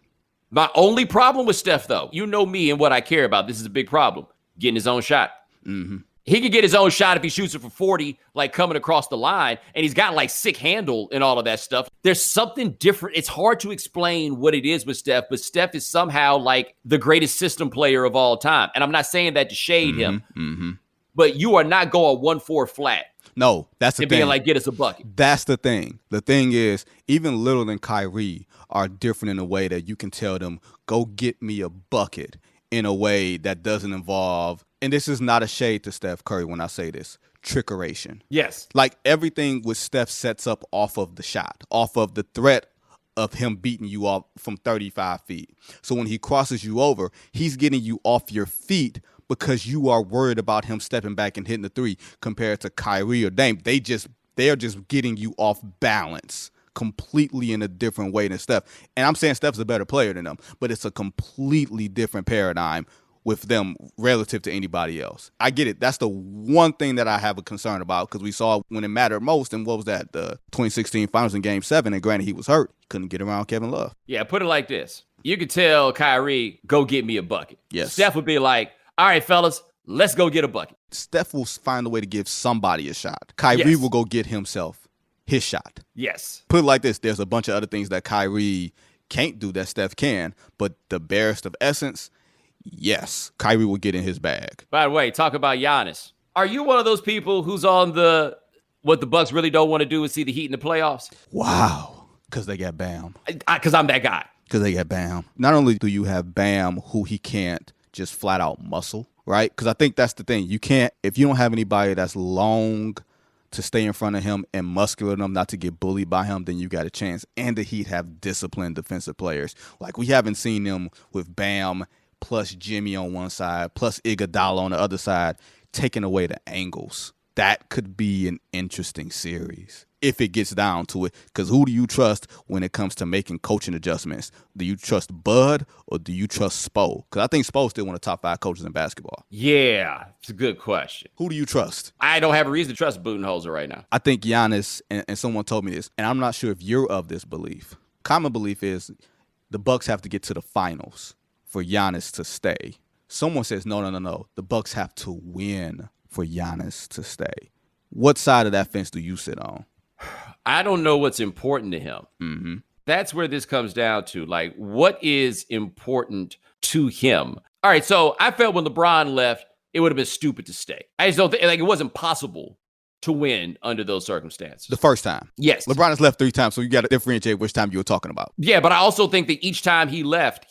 [SPEAKER 1] My only problem with Steph, though, you know me and what I care about. This is a big problem. Getting his own shot.
[SPEAKER 2] Mm-hmm.
[SPEAKER 1] He could get his own shot if he shoots it for 40, like coming across the line, and he's got like sick handle and all of that stuff. There's something different. It's hard to explain what it is with Steph, but Steph is somehow like the greatest system player of all time. And I'm not saying that to shade him, but you are not going 1-4 flat.
[SPEAKER 2] No, that's the thing.
[SPEAKER 1] Being like, get us a bucket.
[SPEAKER 2] That's the thing. The thing is, even Lillard and Kyrie are different in a way that you can tell them, go get me a bucket in a way that doesn't involve, and this is not a shade to Steph Curry when I say this, trickeration.
[SPEAKER 1] Yes.
[SPEAKER 2] Like everything with Steph sets up off of the shot, off of the threat of him beating you off from 35 feet. So when he crosses you over, he's getting you off your feet because you are worried about him stepping back and hitting the three compared to Kyrie or Dame. They're just getting you off balance completely in a different way than Steph. And I'm saying Steph's a better player than them, but it's a completely different paradigm with them relative to anybody else. I get it. That's the one thing that I have a concern about because we saw when it mattered most, and what was that, the 2016 Finals in Game 7, and granted he was hurt. He couldn't get around Kevin Love.
[SPEAKER 1] Yeah, put it like this. You could tell Kyrie, go get me a bucket.
[SPEAKER 2] Yes.
[SPEAKER 1] Steph would be like, all right, fellas, let's go get a bucket.
[SPEAKER 2] Steph will find a way to give somebody a shot. Kyrie will go get himself his shot.
[SPEAKER 1] Yes.
[SPEAKER 2] Put it like this. There's a bunch of other things that Kyrie can't do that Steph can, but the barest of essence, yes, Kyrie will get in his bag.
[SPEAKER 1] By the way, talk about Giannis. Are you one of those people who's on what the Bucks really don't want to do is see the Heat in the playoffs?
[SPEAKER 2] Wow. Because they got Bam.
[SPEAKER 1] Because I'm that guy.
[SPEAKER 2] Because they got Bam. Not only do you have Bam, who he can't just flat out muscle, right? Because I think that's the thing. You can't, if you don't have anybody that's long to stay in front of him and muscular enough not to get bullied by him, then you got a chance. And the Heat have disciplined defensive players. Like, we haven't seen them with Bam plus Jimmy on one side, plus Iguodala on the other side, taking away the angles. That could be an interesting series if it gets down to it. Because who do you trust when it comes to making coaching adjustments? Do you trust Bud or do you trust Spo? Because I think Spo's still one of the top 5 coaches in basketball.
[SPEAKER 1] Yeah, it's a good question.
[SPEAKER 2] Who do you trust?
[SPEAKER 1] I don't have a reason to trust Budenholzer right now.
[SPEAKER 2] I think Giannis, and someone told me this, and I'm not sure if you're of this belief. Common belief is the Bucks have to get to the finals for Giannis to stay. Someone says, no. The Bucks have to win for Giannis to stay. What side of that fence do you sit on?
[SPEAKER 1] I don't know what's important to him.
[SPEAKER 2] Mm-hmm.
[SPEAKER 1] That's where this comes down to. Like, what is important to him? All right, so I felt when LeBron left, it would have been stupid to stay. I just don't think, like, it wasn't possible to win under those circumstances.
[SPEAKER 2] The first time.
[SPEAKER 1] Yes.
[SPEAKER 2] LeBron has left 3 times, so you got to differentiate which time you were talking about.
[SPEAKER 1] Yeah, but I also think that each time he left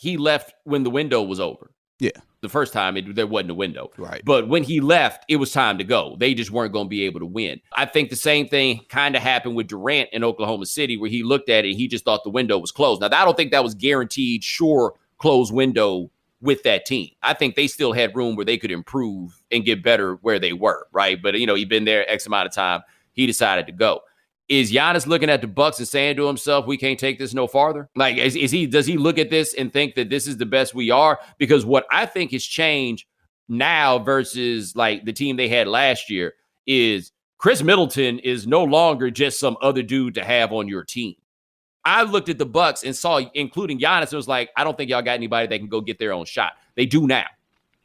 [SPEAKER 1] when the window was over.
[SPEAKER 2] Yeah.
[SPEAKER 1] The first time, there wasn't a window.
[SPEAKER 2] Right.
[SPEAKER 1] But when he left, it was time to go. They just weren't going to be able to win. I think the same thing kind of happened with Durant in Oklahoma City, where he looked at it and he just thought the window was closed. Now, I don't think that was guaranteed, sure, closed window with that team. I think they still had room where they could improve and get better where they were, right? But, he'd been there X amount of time. He decided to go. Is Giannis looking at the Bucks and saying to himself, we can't take this no farther? Like, does he look at this and think that this is the best we are? Because what I think has changed now versus like the team they had last year is Chris Middleton is no longer just some other dude to have on your team. I looked at the Bucks and saw, including Giannis, it was like, I don't think y'all got anybody that can go get their own shot. They do now.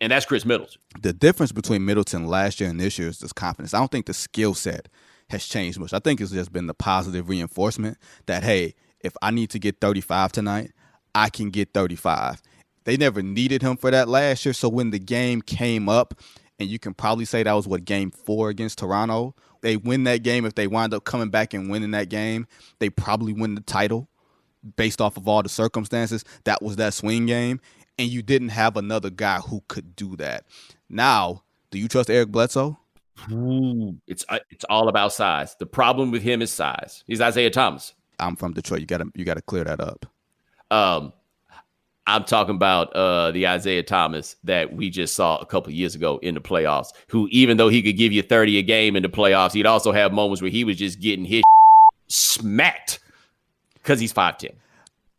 [SPEAKER 1] And that's Chris Middleton.
[SPEAKER 2] The difference between Middleton last year and this year is this confidence. I don't think the skill set has changed much. I think it's just been the positive reinforcement that, hey, if I need to get 35 tonight, I can get 35. They never needed him for that last year. So when the game came up, and you can probably say that was game 4 against Toronto, they win that game. If they wind up coming back and winning that game, they probably win the title based off of all the circumstances. That was that swing game. And you didn't have another guy who could do that. Now, do you trust Eric Bledsoe?
[SPEAKER 1] Ooh, it's all about size. The problem with him is size. He's Isaiah Thomas.
[SPEAKER 2] I'm from Detroit. You gotta clear that up.
[SPEAKER 1] I'm talking about the Isaiah Thomas that we just saw a couple of years ago in the playoffs, who, even though he could give you 30 a game in the playoffs, he'd also have moments where he was just getting his smacked because he's 5'10".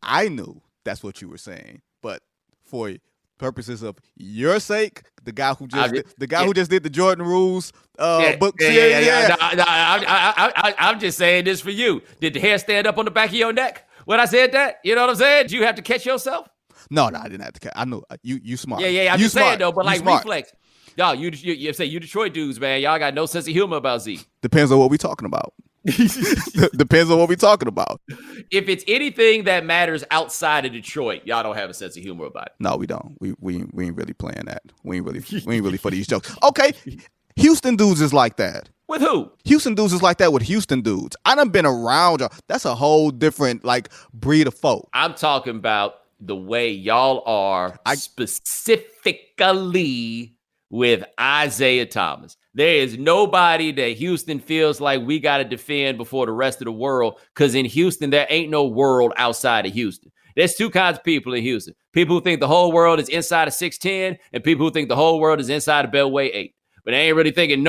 [SPEAKER 2] I knew that's what you were saying, but for purposes of your sake, the guy who just did the Jordan rules book.
[SPEAKER 1] I'm just saying this for you. Did the hair stand up on the back of your neck when I said that? You know what I'm saying? Did you have to catch yourself?
[SPEAKER 2] No, I didn't have to catch. I know you smart.
[SPEAKER 1] Yeah. I'm
[SPEAKER 2] you
[SPEAKER 1] just
[SPEAKER 2] smart.
[SPEAKER 1] saying though, but
[SPEAKER 2] you
[SPEAKER 1] like
[SPEAKER 2] smart.
[SPEAKER 1] reflex. Y'all, you say you Detroit dudes, man. Y'all got no sense of humor about Z.
[SPEAKER 2] Depends on what we talking about. Depends on what we talking about.
[SPEAKER 1] If it's anything that matters outside of Detroit, y'all don't have a sense of humor about it.
[SPEAKER 2] No, we don't. We ain't really playing that. We ain't really for these jokes. Okay, Houston dudes is like that.
[SPEAKER 1] With who?
[SPEAKER 2] Houston dudes is like that with Houston dudes. I done been around y'all. That's a whole different breed of folk.
[SPEAKER 1] I'm talking about the way y'all are specifically with Isaiah Thomas. There is nobody that Houston feels like we got to defend before the rest of the world, because in Houston, there ain't no world outside of Houston. There's two kinds of people in Houston. People who think the whole world is inside of 610 and people who think the whole world is inside of Beltway 8. But they ain't really thinking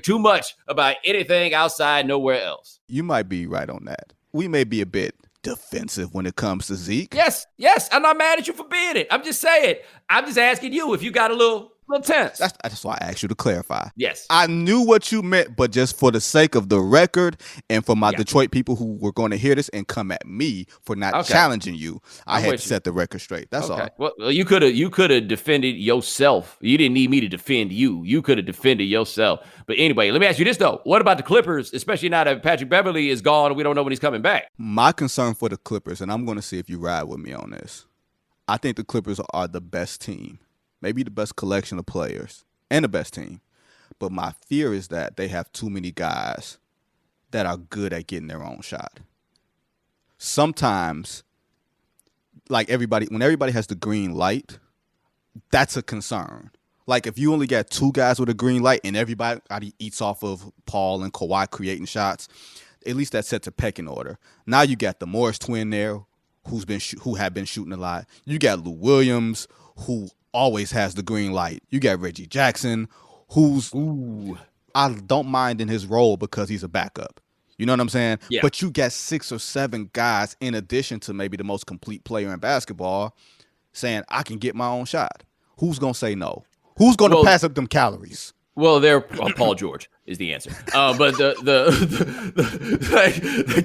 [SPEAKER 1] too much about anything outside nowhere else.
[SPEAKER 2] You might be right on that. We may be a bit defensive when it comes to Zeke.
[SPEAKER 1] Yes. I'm not mad at you for being it. I'm just saying. I'm just asking you if you got a little tense.
[SPEAKER 2] That's why I asked you to clarify.
[SPEAKER 1] Yes.
[SPEAKER 2] I knew what you meant, but just for the sake of the record and for my Detroit people who were going to hear this and come at me for not challenging you, I had to set the record straight. That's all.
[SPEAKER 1] Well, you could have defended yourself. You didn't need me to defend you. You could have defended yourself. But anyway, let me ask you this, though. What about the Clippers, especially now that Patrick Beverley is gone and we don't know when he's coming back?
[SPEAKER 2] My concern for the Clippers, and I'm going to see if you ride with me on this, I think the Clippers are the best team. Maybe the best collection of players and the best team. But my fear is that they have too many guys that are good at getting their own shot. Sometimes, when everybody has the green light, that's a concern. Like if you only got two guys with a green light and everybody eats off of Paul and Kawhi creating shots, at least that sets a pecking order. Now you got the Morris twin there who have been shooting a lot. You got Lou Williams, who always has the green light. You got Reggie Jackson, I don't mind in his role because he's a backup. You know what I'm saying?
[SPEAKER 1] Yeah.
[SPEAKER 2] But you got 6 or 7 guys in addition to maybe the most complete player in basketball saying, I can get my own shot. Who's going to say no? Who's going to pass up them calories?
[SPEAKER 1] Well, Paul George is the answer. But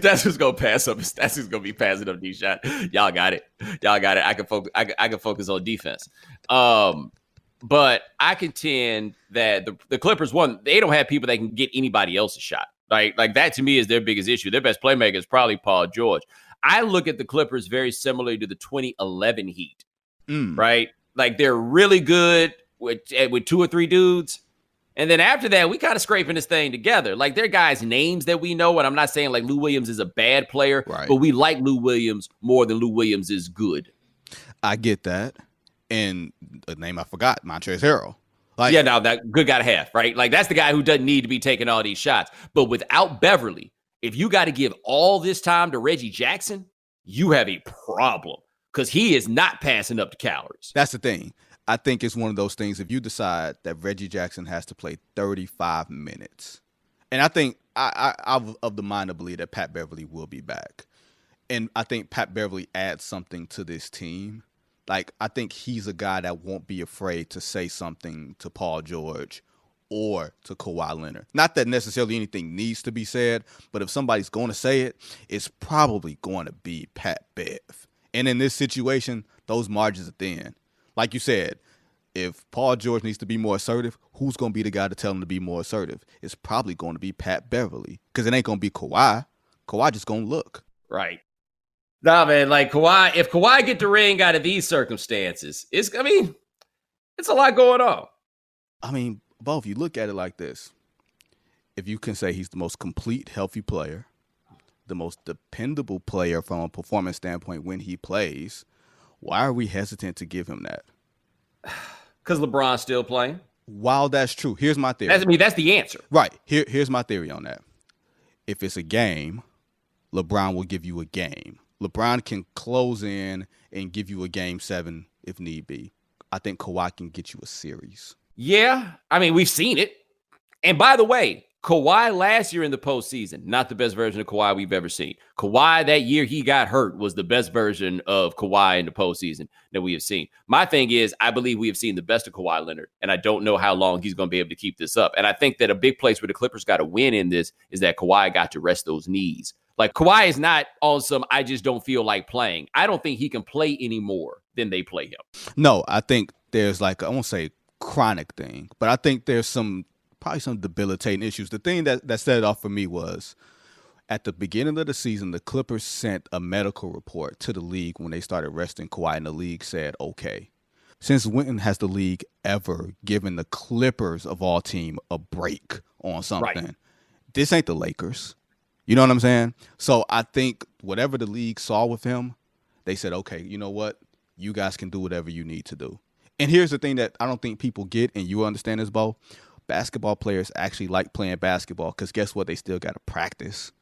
[SPEAKER 1] that's who's gonna pass up. That's who's gonna be passing up these shots. Y'all got it. I can focus. I can focus on defense. But I contend that the Clippers, one, they don't have people that can get anybody else a shot. Like that to me is their biggest issue. Their best playmaker is probably Paul George. I look at the Clippers very similarly to the 2011 Heat. Right? Like they're really good with 2 or 3 dudes. And then after that, we kind of scraping this thing together. Like, they're guys' names that we know, and I'm not saying, like, Lou Williams is a bad player, but we like Lou Williams more than Lou Williams is good.
[SPEAKER 2] I get that. And the name I forgot, Montrezl Harrell.
[SPEAKER 1] Now that good got a half, right? Like, that's the guy who doesn't need to be taking all these shots. But without Beverly, if you got to give all this time to Reggie Jackson, you have a problem because he is not passing up the calories.
[SPEAKER 2] That's the thing. I think it's one of those things, if you decide that Reggie Jackson has to play 35 minutes, and I think I'm of the mind to believe that Pat Beverly will be back. And I think Pat Beverly adds something to this team. Like, I think he's a guy that won't be afraid to say something to Paul George or to Kawhi Leonard. Not that necessarily anything needs to be said, but if somebody's going to say it, it's probably going to be Pat Bev. And in this situation, those margins are thin. Like you said, if Paul George needs to be more assertive, who's going to be the guy to tell him to be more assertive? It's probably going to be Pat Beverly because it ain't going to be Kawhi. Kawhi just going to look.
[SPEAKER 1] Right. Nah, man, like Kawhi, if Kawhi get the ring out of these circumstances, it's a lot going on.
[SPEAKER 2] I mean, both you look at it like this. If you can say he's the most complete, healthy player, the most dependable player from a performance standpoint when he plays, why are we hesitant to give him that?
[SPEAKER 1] Because LeBron's still playing.
[SPEAKER 2] While that's true, here's my theory.
[SPEAKER 1] That's the answer.
[SPEAKER 2] Right. Here's my theory on that. If it's a game, LeBron will give you a game. LeBron can close in and give you a game 7 if need be. I think Kawhi can get you a series.
[SPEAKER 1] Yeah. I mean, we've seen it. And by the way, Kawhi last year in the postseason, not the best version of Kawhi we've ever seen. Kawhi that year he got hurt was the best version of Kawhi in the postseason that we have seen. My thing is, I believe we have seen the best of Kawhi Leonard, and I don't know how long he's going to be able to keep this up. And I think that a big place where the Clippers got to win in this is that Kawhi got to rest those knees. Like, Kawhi is not on some, I just don't feel like playing. I don't think he can play any more than they play him.
[SPEAKER 2] No, I think there's like, I won't say chronic thing, but I think there's probably some debilitating issues. The thing that set it off for me was at the beginning of the season, the Clippers sent a medical report to the league when they started resting Kawhi, and the league said, okay, since when has the league ever given the Clippers of all team a break on something? Right. This ain't the Lakers. You know what I'm saying? So I think whatever the league saw with him, they said, okay, you know what? You guys can do whatever you need to do. And here's the thing that I don't think people get, and you understand this, Bo. Basketball players actually like playing basketball because guess what? They still got to practice.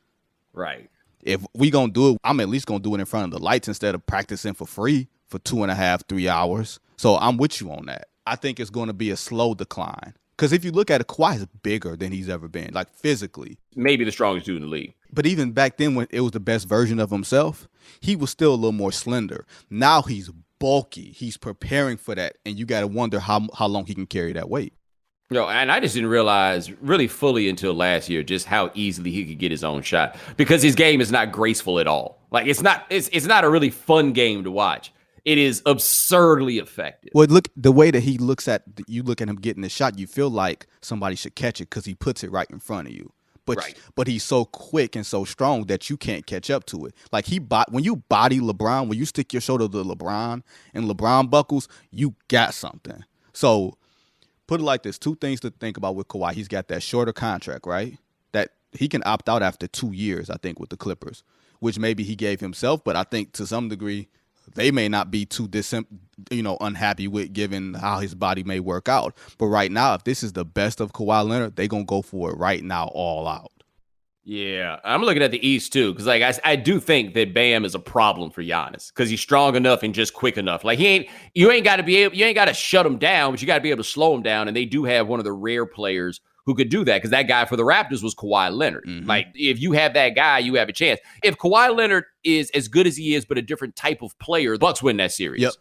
[SPEAKER 1] Right.
[SPEAKER 2] If we going to do it, I'm at least going to do it in front of the lights instead of practicing for free for 2.5, 3 hours. So I'm with you on that. I think it's going to be a slow decline. Because if you look at it, Kawhi is bigger than he's ever been, like physically.
[SPEAKER 1] Maybe the strongest dude in the league.
[SPEAKER 2] But even back then when it was the best version of himself, he was still a little more slender. Now he's bulky. He's preparing for that. And you got to wonder how long he can carry that weight.
[SPEAKER 1] And I just didn't realize really fully until last year just how easily he could get his own shot because his game is not graceful at all. Like it's not a really fun game to watch. It is absurdly effective.
[SPEAKER 2] Well, look, the way that he looks at you look at him getting the shot, you feel like somebody should catch it because he puts it right in front of you. But he's so quick and so strong that you can't catch up to it. Like when you body LeBron, when you stick your shoulder to LeBron and LeBron buckles, you got something. So put it like this, 2 things to think about with Kawhi. He's got that shorter contract, right? That he can opt out after 2 years, I think, with the Clippers, which maybe he gave himself, but I think to some degree they may not be too unhappy with given how his body may work out. But right now, if this is the best of Kawhi Leonard, they're going to go for it right now all out.
[SPEAKER 1] Yeah, I'm looking at the East too, because like I do think that Bam is a problem for Giannis because he's strong enough and just quick enough. Like you ain't got to shut him down, but you got to be able to slow him down. And they do have one of the rare players who could do that because that guy for the Raptors was Kawhi Leonard. Mm-hmm. Like if you have that guy, you have a chance. If Kawhi Leonard is as good as he is, but a different type of player, the Bucks win that series.
[SPEAKER 2] Yep.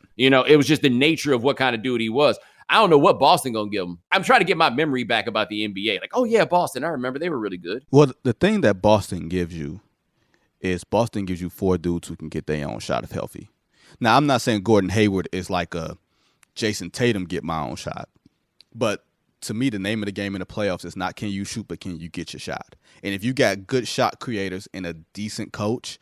[SPEAKER 1] It was just the nature of what kind of dude he was. I don't know what Boston going to give him. I'm trying to get my memory back about the NBA. Like, oh, yeah, Boston. I remember they were really good.
[SPEAKER 2] Well, the thing that Boston gives you is Boston gives you 4 dudes who can get their own shot if healthy. Now, I'm not saying Gordon Hayward is like a Jason Tatum get my own shot. But to me, the name of the game in the playoffs is not can you shoot, but can you get your shot. And if you got good shot creators and a decent coach,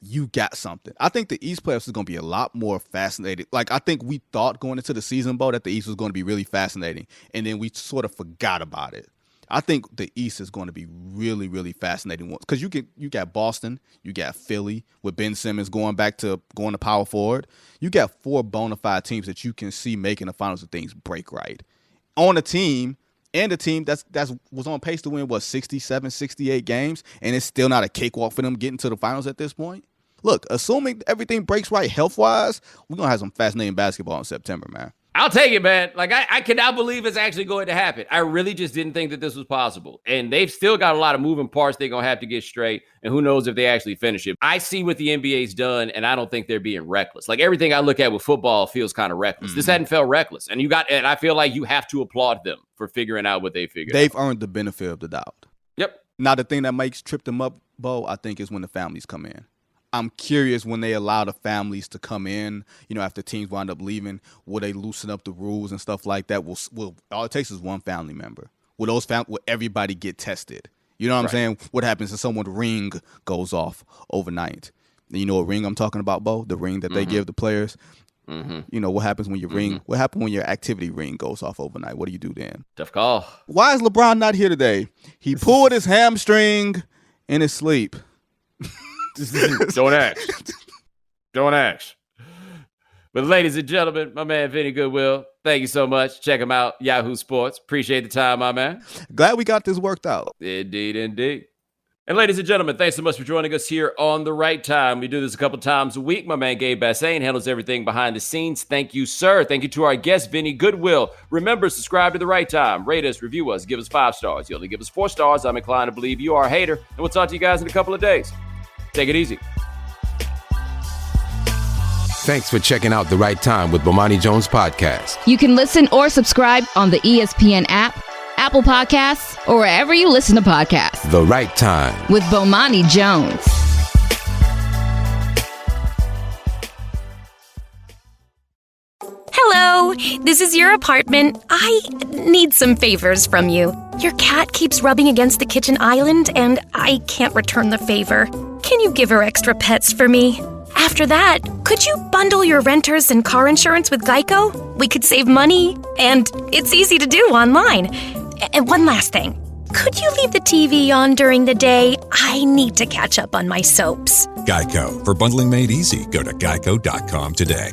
[SPEAKER 2] you got something. I think the East playoffs is going to be a lot more fascinating. Like, I think we thought going into the season, Bo, that the East was going to be really fascinating, and then we sort of forgot about it. I think the East is going to be really, really fascinating because you got Boston, you got Philly with Ben Simmons going to power forward. You got 4 bona fide teams that you can see making the finals if things break right. On a team, and a team that was on pace to win, 67, 68 games, and it's still not a cakewalk for them getting to the finals at this point. Look, assuming everything breaks right health-wise, we're going to have some fascinating basketball in September, man.
[SPEAKER 1] I'll take it, man. Like, I cannot believe it's actually going to happen. I really just didn't think that this was possible. And they've still got a lot of moving parts they're going to have to get straight, and who knows if they actually finish it. I see what the NBA's done, and I don't think they're being reckless. Like, everything I look at with football feels kind of reckless. Mm-hmm. This hadn't felt reckless. And I feel like you have to applaud them for figuring out what they figured out.
[SPEAKER 2] They've earned the benefit of the doubt.
[SPEAKER 1] Yep.
[SPEAKER 2] Now, the thing that makes trip them up, Bo, I think is when the families come in. I'm curious when they allow the families to come in, after teams wind up leaving, will they loosen up the rules and stuff like that? Will all it takes is one family member. Will everybody get tested? You know what I'm saying? What happens if someone's ring goes off overnight? You know what ring I'm talking about, Bo? The ring that they give the players. You know, what happens when your ring, what happens when your activity ring goes off overnight? What do you do then?
[SPEAKER 1] Tough call.
[SPEAKER 2] Why is LeBron not here today? He pulled his hamstring in his sleep.
[SPEAKER 1] Don't ask. Don't ask. But ladies and gentlemen, my man Vinnie Goodwill, thank you so much. Check him out, Yahoo Sports. Appreciate the time, my man.
[SPEAKER 2] Glad we got this worked out.
[SPEAKER 1] Indeed, indeed. And ladies and gentlemen, thanks so much for joining us here on The Right Time. We do this a couple times a week. My man Gabe Bassain handles everything behind the scenes. Thank you, sir. Thank you to our guest, Vinnie Goodwill. Remember, subscribe to The Right Time. Rate us, review us, give us 5 stars. You only give us 4 stars, I'm inclined to believe you are a hater. And we'll talk to you guys in a couple of days. Take it easy.
[SPEAKER 3] Thanks for checking out The Right Time with Bomani Jones podcast.
[SPEAKER 4] You can listen or subscribe on the ESPN app, Apple Podcasts, or wherever you listen to podcasts.
[SPEAKER 3] The Right Time
[SPEAKER 4] with Bomani Jones.
[SPEAKER 5] Hello, this is your apartment. I need some favors from you. Your cat keeps rubbing against the kitchen island, and I can't return the favor. Can you give her extra pets for me? After that, could you bundle your renters and car insurance with Geico? We could save money, and it's easy to do online. And one last thing. Could you leave the TV on during the day? I need to catch up on my soaps.
[SPEAKER 6] Geico. For bundling made easy, go to geico.com today.